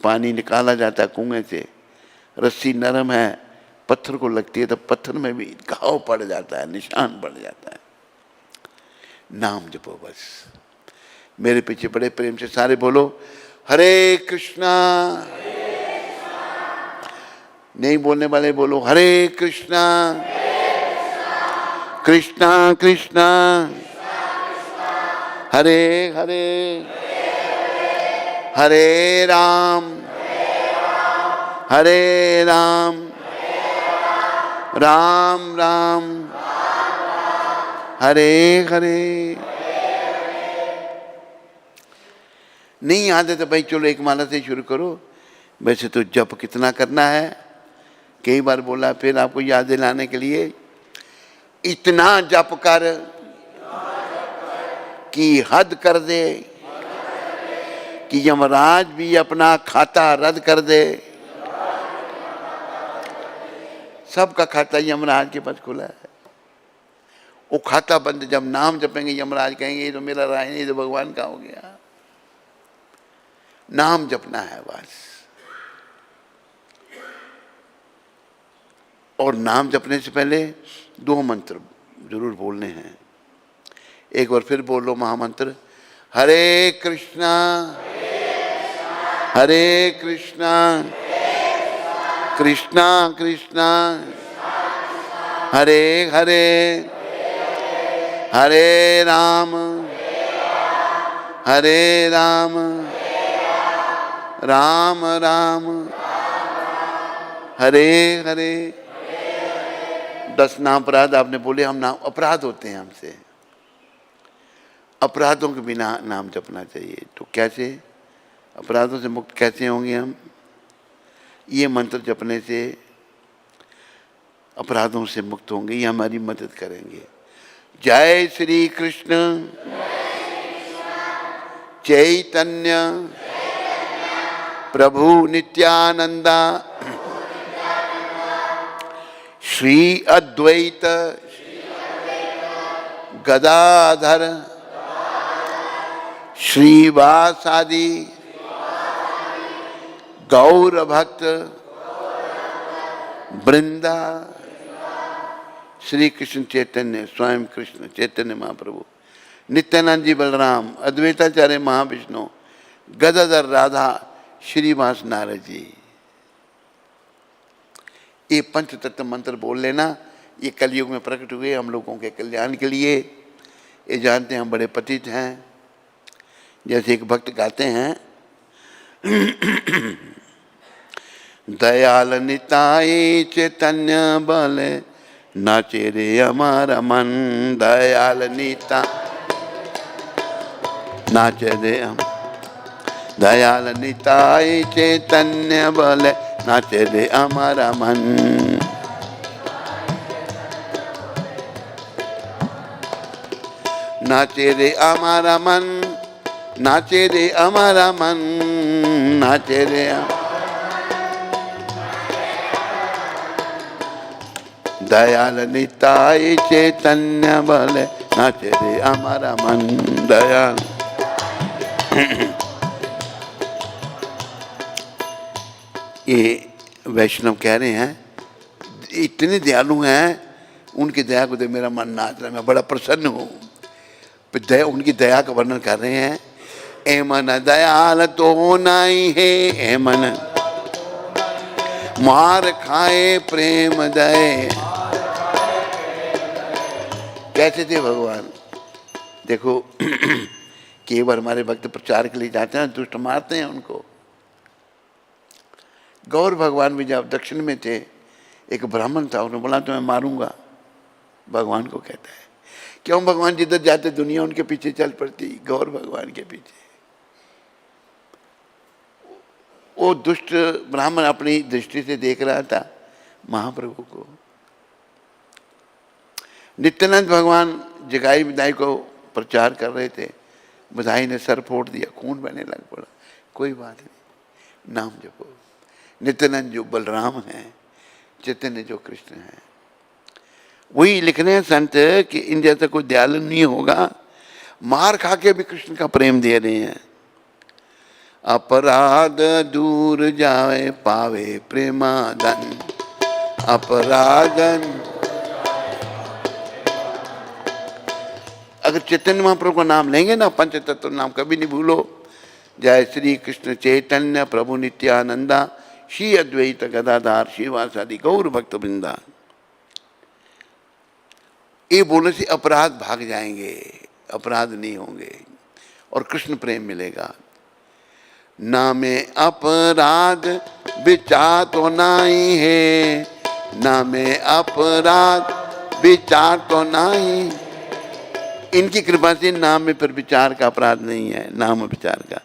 पानी निकाला जाता है कुएं से, रस्सी नरम है, पत्थर को लगती है तो पत्थर में भी घाव पड़ जाता है, निशान पड़ जाता है। नाम जपो बस। मेरे पीछे बड़े प्रेम से सारे बोलो हरे कृष्णा। नहीं बोलने वाले बोलो हरे कृष्णा कृष्णा कृष्णा हरे हरे हरे राम हरे राम राम राम हरे हरे। नहीं आते तो भाई चलो एक माला से शुरू करो। वैसे तो जप कितना करना है, कई बार बोला, फिर आपको याद दिलाने के लिए, इतना जप कर कि हद कर दे, कि यमराज भी अपना खाता रद्द कर दे। सबका खाता यमराज के पास खुला है। वो खाता बंद जब नाम जपेंगे यमराज कहेंगे ये तो मेरा राय नहीं, तो भगवान का हो गया। नाम जपना है बस। और नाम जपने से पहले 2 मंत्र जरूर बोलने हैं। एक बार फिर बोलो महामंत्र, हरे कृष्णा हरे कृष्णा कृष्णा कृष्णा हरे हरे हरे राम हरे राम राम राम हरे हरे। 10 नाम अपराध आपने बोले, हम नाम अपराध होते हैं हमसे, अपराधों के बिना नाम जपना चाहिए। तो कैसे अपराधों से मुक्त कैसे होंगे हम? ये मंत्र जपने से अपराधों से मुक्त होंगे, ये हमारी मदद करेंगे। जय श्री कृष्ण चैतन्य प्रभु नित्यानंदा श्री अद्वैत गदाधर श्रीवासादि गौर भक्त वृंदा। श्री कृष्ण चैतन्य स्वयं कृष्ण चैतन्य महाप्रभु, नित्यानंद जी बलराम, अद्वैताचार्य महाविष्णु, गदाधर राधा, श्रीवास नारद जी। ये पंच तत्व मंत्र बोल लेना। ये कलयुग में प्रकट हुए हम लोगों के कल्याण के लिए। ये जानते हैं हम बड़े पतित हैं। जैसे एक भक्त गाते हैं, दयाल निताई चैतन्य बल नाचे रे हमारा मन। दयाल निता नाचे रे हम, दयाल निताई चैतन्य बल नाचे रे हमारा मन। नाचे रे हमारा मन, नाचे रे हमारा मन, नाचे रे दयाल निताई चैतन्य बल नाचे रे हमारा मन। दयाल ये वैष्णव कह रहे हैं इतने दयालु हैं, उनकी दया को देख मेरा मन नाच रहा है, मैं बड़ा प्रसन्न हूँ। उनकी दया का वर्णन कर रहे हैं। ए मन दयाल तो नहीं है, ए मन मार खाए प्रेम दे। कैसे थे भगवान? देखो कई बार हमारे भक्त प्रचार के लिए जाते हैं, दुष्ट मारते हैं उनको। गौर भगवान भी जब दक्षिण में थे, एक ब्राह्मण था, उन्होंने बोला तो मैं मारूंगा। भगवान को कहता है क्यों? भगवान जिधर जाते दुनिया उनके पीछे चल पड़ती, गौर भगवान के पीछे। वो दुष्ट ब्राह्मण अपनी दृष्टि से देख रहा था महाप्रभु को। नित्यानंद भगवान जगाई विदाई को प्रचार कर रहे थे, बधाई ने सर फोड़ दिया, खून बहने लग पड़ा। कोई बात नहीं, नाम जपो। नित्यानंद जो बलराम हैं, चैतन्य जो कृष्ण हैं। वही लिख रहे हैं संत कि इन जैसा कोई दयालु नहीं होगा। मार खा के भी कृष्ण का प्रेम दे रहे हैं। अपराध दूर जाए पावे प्रेमाधन, अपराधन। अगर चैतन्य महाप्रभु का नाम लेंगे ना, पंच तत्व नाम कभी नहीं भूलो। जय श्री कृष्ण चैतन्य प्रभु नित्यानंदा, श्री अद्वैत गदाधार श्रीवासादि गौर भक्त वृंदा। ये बोलने से अपराध भाग जाएंगे, अपराध नहीं होंगे और कृष्ण प्रेम मिलेगा। ना में अपराध विचार तो नहीं है, ना में अपराध विचार तो नहीं। इनकी कृपा से नाम में फिर विचार का अपराध नहीं है, नाम विचार का।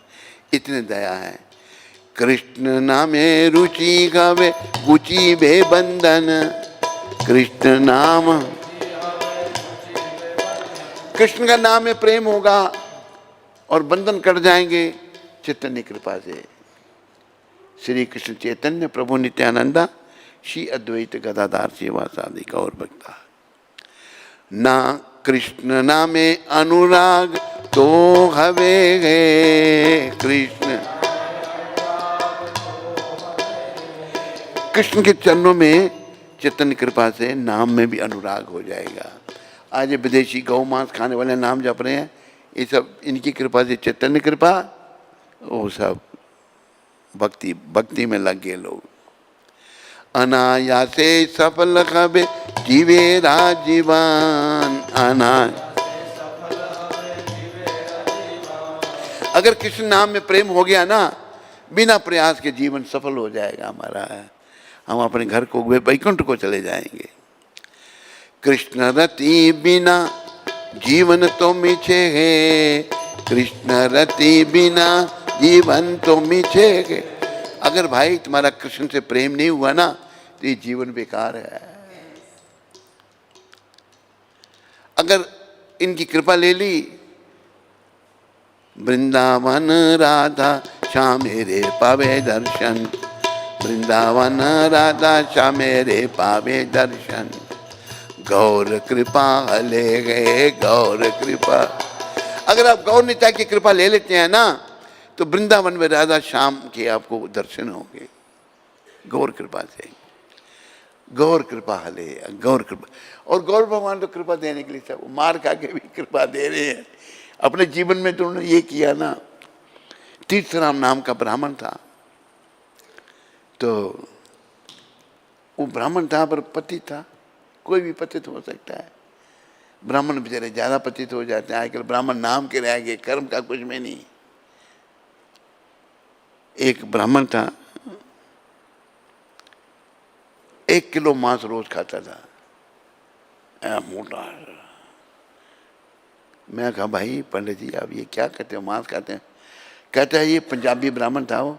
इतने दया है। कृष्ण नामे रुचि गवे गुचि भे बंधन, कृष्ण नाम, कृष्ण का नाम में प्रेम होगा और बंधन कट जाएंगे चैतन्य कृपा से। श्री कृष्ण चैतन्य प्रभु नित्यानंदा, श्री अद्वैत गदाधार श्रीवासादि गौर भक्ता। ना कृष्ण नामे अनुराग तो हवे गे, कृष्ण, कृष्ण के चरणों में चैतन्य कृपा से नाम में भी अनुराग हो जाएगा। आज विदेशी गौ मांस खाने वाले नाम जप रहे हैं, ये सब इनकी कृपा से, चैतन्य कृपा, वो सब भक्ति भक्ति में लग गए लोग। अनायासे सफल कबे जीवे राजीवान, अनायास। अगर कृष्ण नाम में प्रेम हो गया ना, बिना प्रयास के जीवन सफल हो जाएगा हमारा। हम अपने घर को, वैकुंठ को चले जाएंगे। कृष्ण रति बिना जीवन तो मिछे है, कृष्ण रति बिना जीवन तो मिछे है। अगर भाई तुम्हारा कृष्ण से प्रेम नहीं हुआ ना, तो ये जीवन बेकार है। अगर इनकी कृपा ले ली, वृंदावन राधा श्याम मेरे पावे दर्शन, वृंदावन राधा श्याम मेरे पावे दर्शन, गौर कृपा ले गए गौर कृपा। अगर आप गौर निताई की कृपा ले लेते हैं ना, तो वृंदावन में राधा श्याम के आपको दर्शन होंगे गौर कृपा से। गौर कृपा हले, गौर कृपा। और गौर भगवान तो कृपा देने के लिए सब मार खा के भी कृपा दे रहे हैं। अपने जीवन में तो उन्होंने ये किया ना। तीर्थराम नाम का ब्राह्मण था, तो वो ब्राह्मण था पर पतित था। कोई भी पतित हो सकता है, ब्राह्मण बेचारे ज्यादा पतित हो जाते हैं आजकल। ब्राह्मण नाम के रह गए, कर्म का कुछ में नहीं। एक ब्राह्मण था, 1 किलो मांस रोज खाता था, मोटा। मैं कहा भाई पंडित जी आप ये क्या कहते हो, मांस खाते हैं? कहता है ये पंजाबी ब्राह्मण था वो,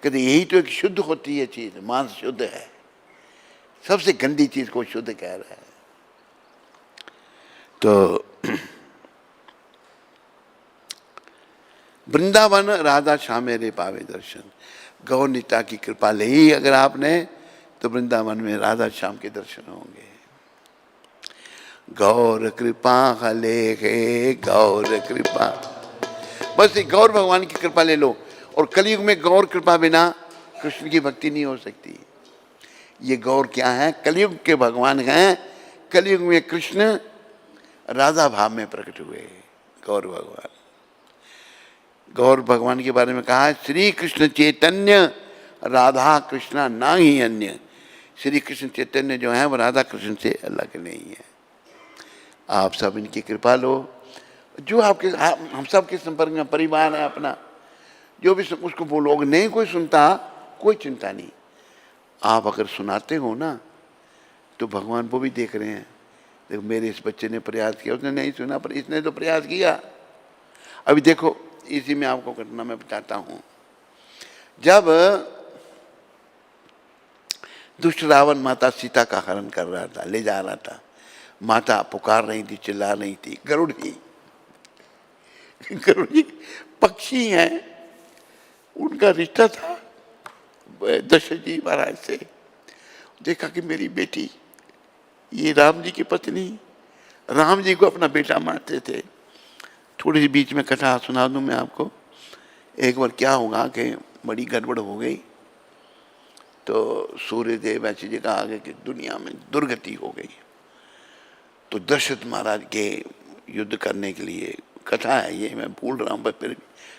कहते यही तो एक शुद्ध होती है चीज, मांस शुद्ध है, सबसे गंदी चीज को शुद्ध कह रहा है। तो वृंदावन राधा श्याम मेरे पावे दर्शन, गौर निता की कृपा ले ही अगर आपने, तो वृंदावन में राधा श्याम के दर्शन होंगे। गौर कृपा हले गे गौर कृपा, बस गौर भगवान की कृपा ले लो। और कलयुग में गौर कृपा बिना कृष्ण की भक्ति नहीं हो सकती। ये गौर क्या है? कलयुग के भगवान हैं। कलयुग में कृष्ण राधा भाव में प्रकट हुए, गौर भगवान। गौर भगवान के बारे में कहा है श्री कृष्ण चैतन्य राधा कृष्णा ना ही अन्य। श्री कृष्ण चैतन्य जो है वो राधा कृष्ण से अलग नहीं है। आप सब इनकी कृपा लो। जो आपके, हम सब के संपर्क में परिवार है अपना, जो भी उसको बोलोगे, नहीं कोई सुनता, कोई चिंता नहीं। आप अगर सुनाते हो ना, तो भगवान वो भी देख रहे हैं। देखो मेरे इस बच्चे ने प्रयास किया, उसने नहीं सुना पर इसने तो प्रयास किया। अभी देखो इसी में आपको घटना मैं बताता हूँ। जब दुष्ट रावण माता सीता का हरण कर रहा था, ले जा रहा था, माता पुकार रही थी, चिल्ला रही थी। गरुड़ जी, गरुड़ जी पक्षी हैं, उनका रिश्ता था दशरथ जी महाराज से। देखा कि मेरी बेटी, ये राम जी की पत्नी, राम जी को अपना बेटा मानते थे, थोड़ी सी बीच में कथा सुना दूं मैं आपको। एक बार क्या होगा कि बड़ी गड़बड़ हो गई, तो सूर्यदेव ऐसी जगह आ गए कि दुनिया में दुर्गति हो गई। तो दशरथ महाराज के युद्ध करने के लिए, कथा है ये, मैं भूल रहा हूँ पर फिर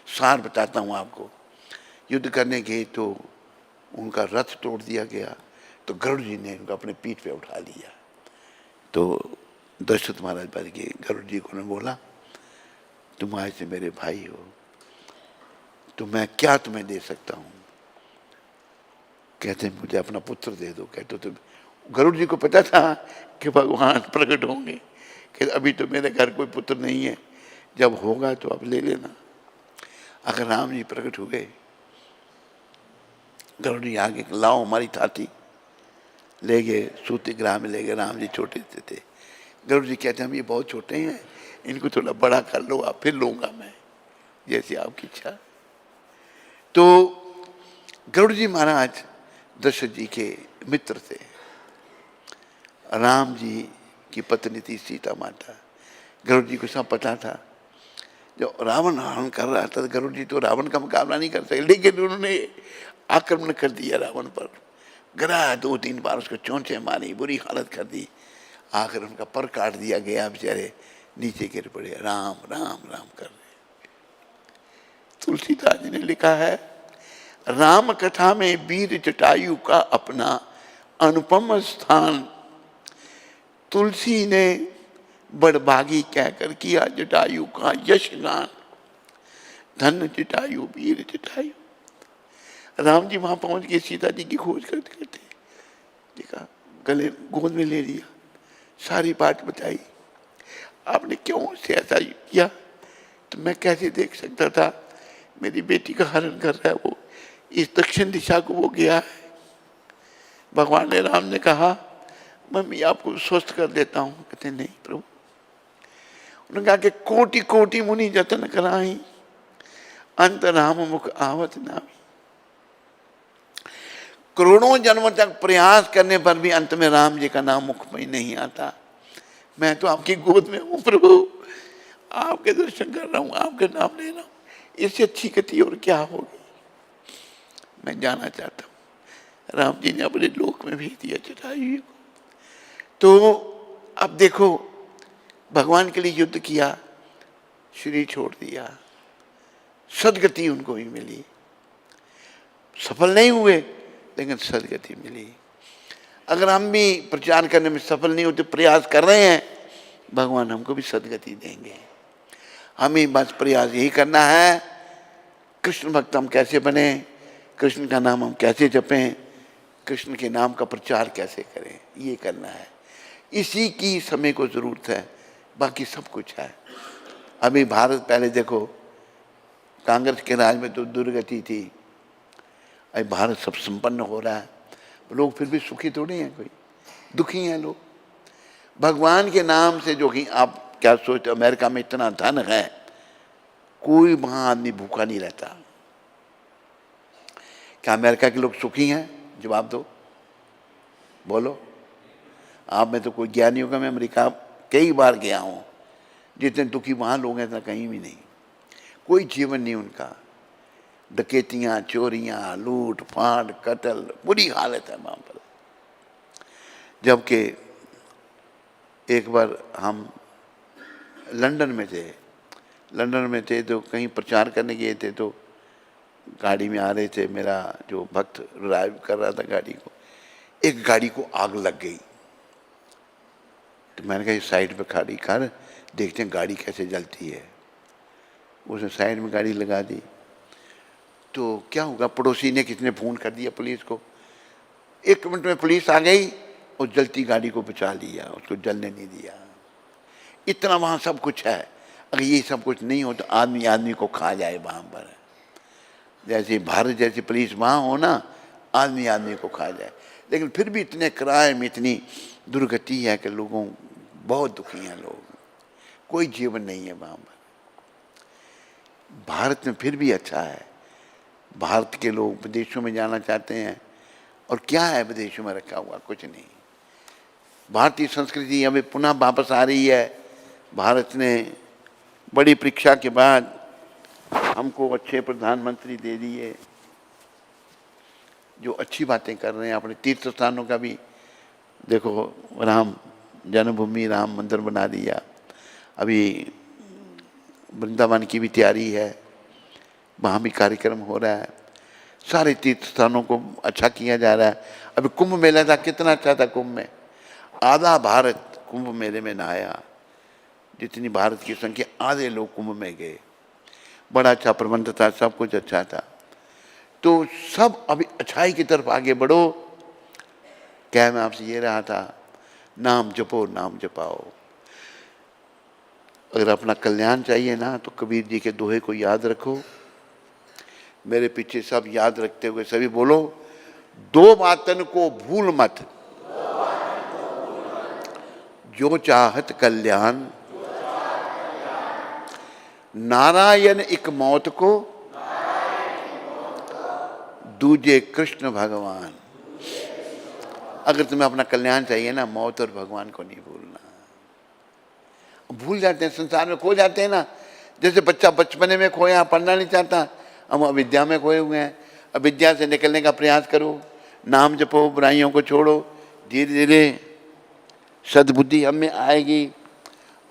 सार बताता हूँ आपको। युद्ध करने गए तो उनका रथ तोड़ दिया गया, तो गरुड़ जी ने उनको अपने पीठ पे उठा लिया। तो दशरथ महाराज बढ़ गए, गरुड़ जी को ने बोला तुम आज से मेरे भाई हो, तो मैं क्या तुम्हें दे सकता हूँ? कहते मुझे अपना पुत्र दे दो। कहते तो गरुड़ जी को पता था कि भगवान प्रकट होंगे, कि अभी तो मेरे घर कोई पुत्र नहीं है, जब होगा तो अब ले लेना। अगर राम जी प्रकट हो गए, गरुड़ जी आगे लाओ हमारी थाती, ले गए सूती ग्राह में ले गए। राम जी छोटे से थे। गरुड़ जी कहते हम ये बहुत छोटे हैं, इनको थोड़ा बड़ा कर लो आप, फिर लूँगा मैं, जैसी आपकी इच्छा। तो गरुड़ जी महाराज दशरथ जी के मित्र थे। राम जी की पत्नी थी सीता माता। गरुड़ जी को सब पता था। जो रावण हरण कर रहा था, गरुड़ जी तो रावण का मुकाबला नहीं कर सके, लेकिन उन्होंने आक्रमण कर दिया रावण पर। गिराया 2-3 बार, उसको चोंचे मारी, बुरी हालत कर दी। आखिर उनका पर काट दिया गया, बेचारे नीचे गिर पड़े, राम राम राम कर रहे। तुलसीदास जी ने लिखा है, राम कथा में वीर जटायु का अपना अनुपम स्थान, तुलसी ने बड़भागी कहकर किया जटायु का यश गान। धन जटायु वीर जटायु। राम जी वहां पहुंच गए, सीता जी की खोज करते करते देखा, गले गोद में ले लिया, सारी बात बताई। आपने क्यों उससे ऐसा किया? तो मैं कैसे देख सकता था, मेरी बेटी का हरण कर रहा है वो, इस दक्षिण दिशा को वो गया है। भगवान ने, राम ने कहा मम्मी आपको स्वस्थ कर देता हूँ। कहते नहीं प्रभु। उन्होंने कहा कि कोटि कोटि मुनि जतन कराई, अंत राम मुख आवत नामी। करोड़ों जन्मों तक प्रयास करने पर भी अंत में राम जी का नाम मुख में नहीं आता। मैं तो आपकी गोद में हूँ प्रभु, आपके दर्शन कर रहा हूँ, आपके नाम ले रहा हूँ, इससे अच्छी गति और क्या होगी? मैं जाना चाहता हूँ। राम जी ने अपने लोक में भेज दिया जटायु को। तो अब देखो, भगवान के लिए युद्ध किया, शरीर छोड़ दिया, सदगति उनको भी मिली। सफल नहीं हुए लेकिन सदगति मिली। अगर हम भी प्रचार करने में सफल नहीं होते, प्रयास कर रहे हैं, भगवान हमको भी सदगति देंगे। हमें बस प्रयास यही करना है, कृष्ण भक्त हम कैसे बने, कृष्ण का नाम हम कैसे जपें, कृष्ण के नाम का प्रचार कैसे करें, ये करना है। इसी की समय को जरूरत है, बाकी सब कुछ है। अभी भारत, पहले देखो कांग्रेस के राज में तो दुर्गति थी, अभी भारत सब संपन्न हो रहा है, लोग फिर भी सुखी थोड़ी हैं, कोई दुखी हैं लोग। भगवान के नाम से जो कि आप क्या सोचते, अमेरिका में इतना धन है, कोई वहां आदमी भूखा नहीं रहता। क्या अमेरिका के लोग सुखी हैं? जवाब दो, बोलो। आप में तो कोई ज्ञानी होगा, मैं अमेरिका कई बार गया हूं, जितने दुखी वहां लोग हैं इतना कहीं भी नहीं। कोई जीवन नहीं उनका, डकैतियां, चोरियां, लूट फाट, कत्ल, बुरी हालत है वहां पर। जबकि एक बार हम लंदन में थे तो कहीं प्रचार करने गए थे, तो गाड़ी में आ रहे थे, मेरा जो भक्त ड्राइव कर रहा था गाड़ी को, एक गाड़ी को आग लग गई। तो मैंने कहा इस साइड पे खड़ी कर, देखते हैं गाड़ी कैसे जलती है। उसने साइड में गाड़ी लगा दी, तो क्या होगा, पड़ोसी ने किसने फ़ोन कर दिया पुलिस को। 1 मिनट में पुलिस आ गई और जलती गाड़ी को बचा लिया, उसको जलने नहीं दिया। इतना वहाँ सब कुछ है। अगर ये सब कुछ नहीं हो तो आदमी आदमी को खा जाए वहाँ पर। जैसे भारत जैसी पुलिस वहाँ हो ना, आदमी आदमी को खा जाए। लेकिन फिर भी इतने क्राइम, इतनी दुर्गति है कि लोगों, बहुत दुखी हैं लोग, कोई जीवन नहीं है वहाँ पर। भारत में फिर भी अच्छा है। भारत के लोग विदेशों में जाना चाहते हैं, और क्या है विदेशों में रखा हुआ? कुछ नहीं। भारतीय संस्कृति हमें पुनः वापस आ रही है। भारत ने बड़ी परीक्षा के बाद हमको अच्छे प्रधानमंत्री दे दिए जो अच्छी बातें कर रहे हैं। अपने तीर्थ स्थानों का भी देखो, राम जन्मभूमि राम मंदिर बना दिया, अभी वृंदावन की भी तैयारी है, वहाँ भी कार्यक्रम हो रहा है, सारे तीर्थ स्थानों को अच्छा किया जा रहा है। अभी कुंभ मेला था, कितना अच्छा था कुंभ में, आधा भारत कुंभ मेले में नहाया, जितनी भारत की संख्या आधे लोग कुंभ में गए, बड़ा अच्छा प्रबंध था, सब कुछ अच्छा था। तो सब अभी अच्छाई की तरफ आगे बढ़ो। क्या मैं आपसे ये रहा था, नाम जपो नाम जपाओ। अगर अपना कल्याण चाहिए ना तो कबीर जी के दोहे को याद रखो। मेरे पीछे सब याद रखते हुए सभी बोलो, दो बातन को भूल मत, जो चाहत कल्याण, नारायण एक मौत को, दूजे कृष्ण भगवान। अगर तुम्हें अपना कल्याण चाहिए ना, मौत और भगवान को नहीं भूलना। भूल जाते हैं, संसार में खो जाते हैं ना। जैसे बच्चा बचपने में खोया, पढ़ना नहीं चाहता, हम अविद्या में खोए हुए हैं। अविद्या से निकलने का प्रयास करो, नाम जपो, बुराइयों को छोड़ो, धीरे धीरे सद्बुद्धि हम में आएगी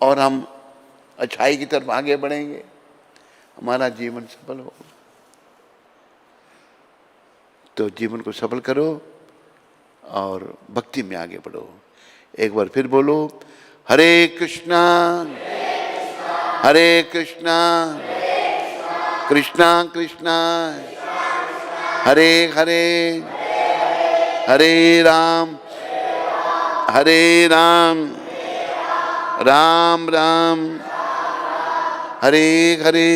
और हम अच्छाई की तरफ आगे बढ़ेंगे, हमारा जीवन सफल होगा। तो जीवन को सफल करो और भक्ति में आगे बढ़ो। एक बार फिर बोलो, हरे कृष्णा हरे कृष्णा कृष्णा कृष्णा हरे हरे, हरे राम राम राम हरे हरे।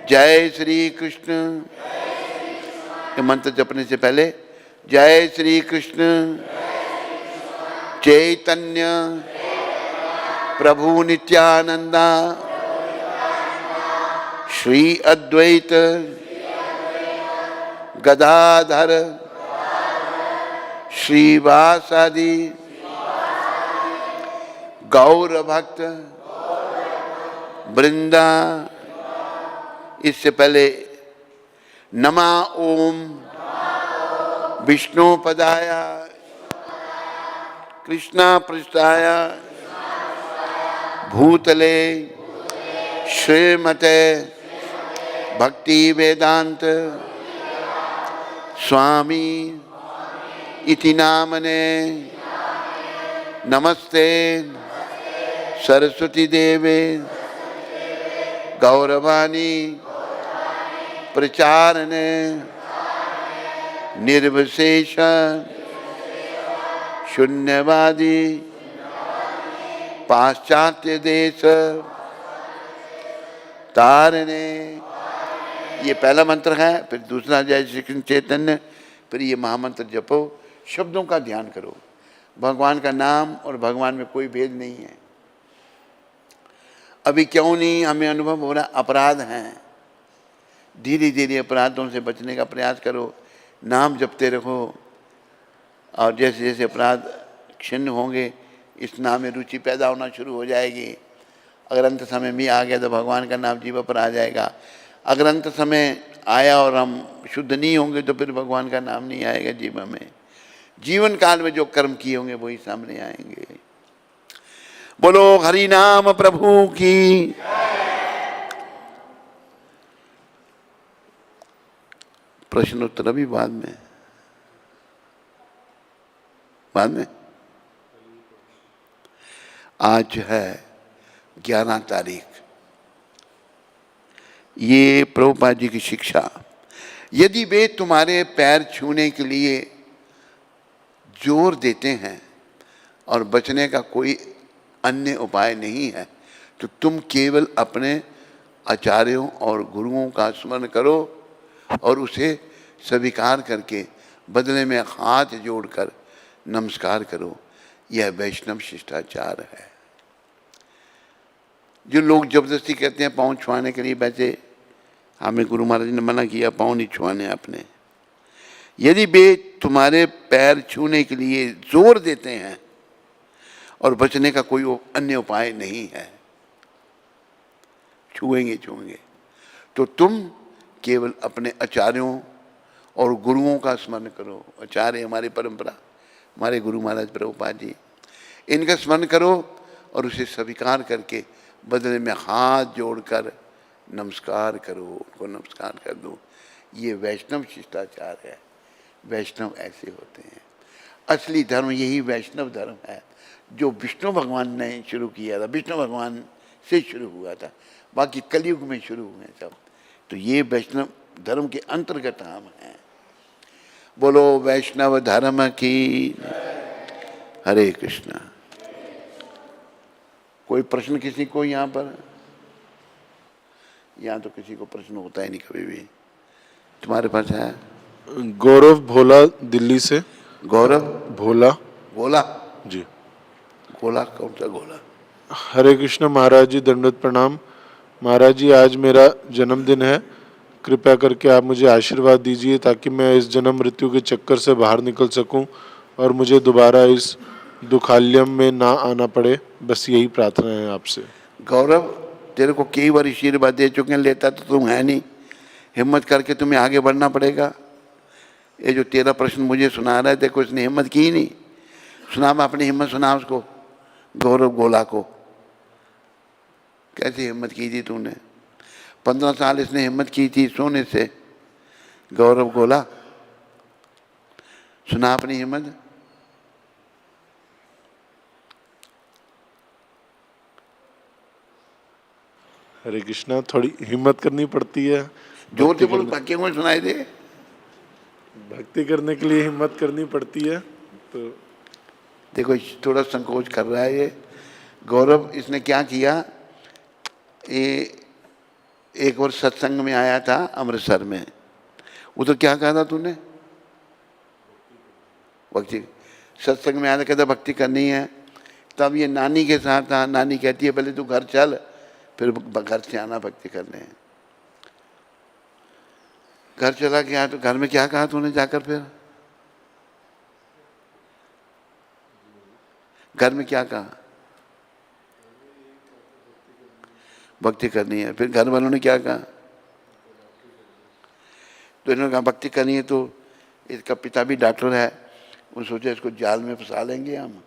जय श्री कृष्ण। ये मंत्र जपने से पहले जय श्री कृष्ण चैतन्य प्रभु नित्यानंदा श्री अद्वैत गदाधर श्रीवासादि गौर भक्त वृंदा। इससे पहले नमा ओम विष्णु पदाय कृष्णा पृष्ठाय भूतले श्रीमते भक्ति वेदांत स्वामी इति नामने नमस्ते सरस्वती देवे गौरवाणी प्रचारणे निर्विशेष शून्यवादी पाश्चात्य देश तारणे। ये पहला मंत्र है, फिर दूसरा जय श्री कृष्ण चैतन्य, फिर ये महामंत्र जपो, शब्दों का ध्यान करो। भगवान का नाम और भगवान में कोई भेद नहीं है। अभी क्यों नहीं हमें अनुभव हो रहा, अपराध हैं। धीरे धीरे अपराधों से बचने का प्रयास करो, नाम जपते रहो, और जैसे जैसे अपराध क्षीण होंगे इस नाम में रुचि पैदा होना शुरू हो जाएगी। अगर अंत समय भी आ गया तो भगवान का नाम जीवा पर आ जाएगा। अगर अंत समय आया और हम शुद्ध नहीं होंगे तो फिर भगवान का नाम नहीं आएगा जीवन में। जीवन काल में जो कर्म किए होंगे वही सामने आएंगे। बोलो हरि नाम प्रभु की। प्रश्न उत्तर अभी बाद में आज है 11 तारीख। ये प्रभुपाद जी की शिक्षा, यदि वे तुम्हारे पैर छूने के लिए जोर देते हैं और बचने का कोई अन्य उपाय नहीं है तो तुम केवल अपने आचार्यों और गुरुओं का स्मरण करो और उसे स्वीकार करके बदले में हाथ जोड़कर नमस्कार करो। यह वैष्णव शिष्टाचार है। जो लोग जबरदस्ती कहते हैं पाँव छुआने के लिए, वैसे हमें गुरु महाराज ने मना किया पाँव नहीं छुआने अपने। यदि वे तुम्हारे पैर छूने के लिए जोर देते हैं और बचने का कोई अन्य उपाय नहीं है छुएंगे छुएंगे। तो तुम केवल अपने आचार्यों और गुरुओं का स्मरण करो। आचार्य हमारी परंपरा, हमारे गुरु महाराज प्रभुपाद जी, इनका स्मरण करो और उसे स्वीकार करके बदले में हाथ जोड़कर नमस्कार करो, उनको नमस्कार कर दो। ये वैष्णव शिष्टाचार है। वैष्णव ऐसे होते हैं। असली धर्म यही वैष्णव धर्म है जो विष्णु भगवान ने शुरू किया था, विष्णु भगवान से शुरू हुआ था, बाकी कलयुग में शुरू हुए सब। तो ये वैष्णव धर्म के अंतर्गत हम हैं। बोलो वैष्णव धर्म की। हरे कृष्णा। कोई प्रश्न किसी को यहाँ पर? यहाँ तो किसी को प्रश्न होता ही नहीं कभी भी। तुम्हारे पास है? गौरव भोला दिल्ली से। गौरव भोला। गोला जी। गोला? कौन सा गोला? हरे कृष्ण महाराज जी, दंडवत प्रणाम। महाराज जी, आज मेरा जन्मदिन है, कृपया करके आप मुझे आशीर्वाद दीजिए ताकि मैं इस जन्म मृत्यु के चक्कर से बाहर निकल सकूं और मुझे दोबारा इस दुखालयम में ना आना पड़े। बस यही प्रार्थना है आपसे। गौरव, तेरे को कई बार आशीर्वाद दे चुके हैं, लेता तो तुम है नहीं। हिम्मत करके तुम्हें आगे बढ़ना पड़ेगा। ये जो तेरा प्रश्न मुझे सुना रहा है, देखो इसने हिम्मत की ही नहीं। सुना, मैं अपनी हिम्मत सुना उसको, गौरव गोला को। कैसी हिम्मत की थी तूने? 15 साल इसने हिम्मत की थी सोने से। गौरव गोला, सुना अपनी हिम्मत। हरे कृष्णा, थोड़ी हिम्मत करनी पड़ती है। जोर से बोल, पक्के में सुनाई दे। भक्ति करने के लिए हिम्मत करनी पड़ती है। तो देखो थोड़ा संकोच कर रहा है ये गौरव। इसने क्या किया, ये एक बार सत्संग में आया था अमृतसर में। उधर क्या कहा था तूने? भक्ति। सत्संग में आया था, कहता भक्ति करनी है। तब ये नानी के साथ था। नानी कहती है पहले तू घर चल, फिर घर से आना भक्ति करने। घर चला गया तो घर में क्या कहा तूने जाकर? फिर घर में क्या कहा? भक्ति करनी है। फिर घर वालों ने क्या कहा? तो इन्होंने कहा भक्ति करनी है। तो इसका पिता भी डॉक्टर है, उन्होंने सोचा इसको जाल में फंसा लेंगे हम।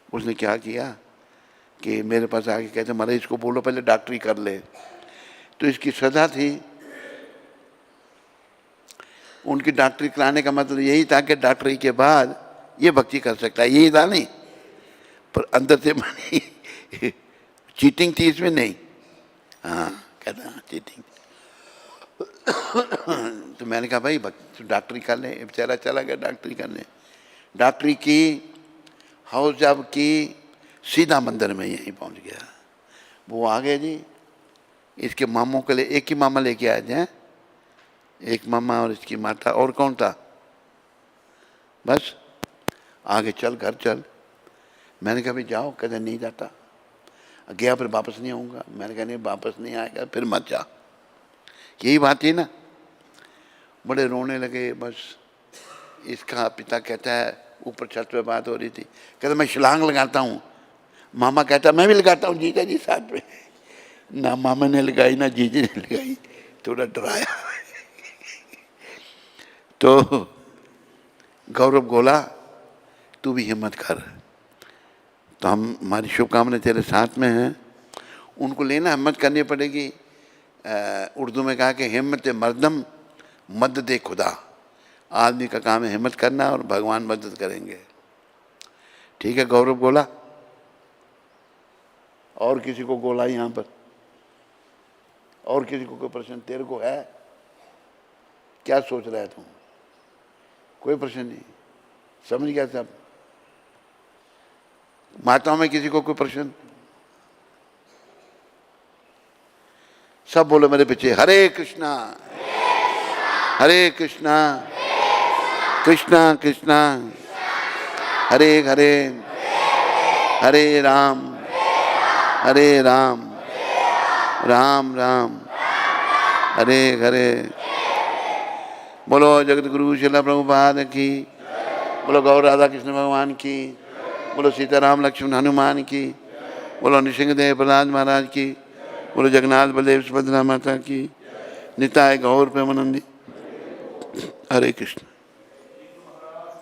उसने क्या किया कि मेरे पास आके कहते महाराज इसको बोलो पहले डॉक्टरी कर ले। तो इसकी सजा थी, उनकी डॉक्टरी कराने का मतलब यही था कि डॉक्टरी के बाद ये भक्ति कर सकता है, यही था नहीं। पर अंदर से मानी चीटिंग थी इसमें, नहीं। हाँ कहता चीटिंग। तो मैंने कहा भाई तो डॉक्टरी कर ले। बेचारा चला गया डॉक्टरी करने। डॉक्टरी की, हाउस जॉब की, सीधा मंदिर में यहीं पहुंच गया। वो आ गए जी। इसके मामों के लिए एक ही मामा लेके आए थे, एक मामा और इसकी माता। और कौन था? बस आगे चल, घर चल। मैंने कहा भाई जाओ। कहते नहीं जाता। गया फिर वापस नहीं आऊँगा। मैंने कहा नहीं वापस नहीं आएगा, फिर मत जा। यही बात है ना। बड़े रोने लगे। बस इसका पिता कहता है, ऊपर छत पे बात हो रही थी, कहता मैं छलांग लगाता हूँ। मामा कहता मैं भी लगाता हूँ जीजा जी साथ में। ना मामा ने लगाई ना जीजी ने लगाई, थोड़ा डराया। तो गौरव गोला तू भी हिम्मत कर। तो हमारी शुभकामनाएं तेरे साथ में हैं। उनको लेना, हिम्मत करनी पड़ेगी। उर्दू में कहा कि हिम्मत मर्दम मदद खुदा। आदमी का काम है हिम्मत करना और भगवान मदद करेंगे। ठीक है गौरव गोला। और किसी को गोला यहाँ पर? और किसी को कोई प्रश्न तेरे को है? क्या सोच रहा है तुम? कोई प्रश्न नहीं? समझ गया सब? माताओं में किसी को कोई प्रश्न? सब बोलो मेरे पीछे, हरे कृष्णा हरे कृष्णा कृष्णा कृष्णा हरे हरे हरे राम राम राम हरे हरे। बोलो जगत गुरु श्रील प्रभुपाद की। बोलो गौर राधा कृष्ण भगवान की। बोलो सीताराम लक्ष्मण हनुमान की। बोलो नृसिंहदेव प्रहलाद महाराज की। बोलो जगन्नाथ बलदेव सुभद्रा माता की। निताय गौर प्रेमानंदी। हरे कृष्ण।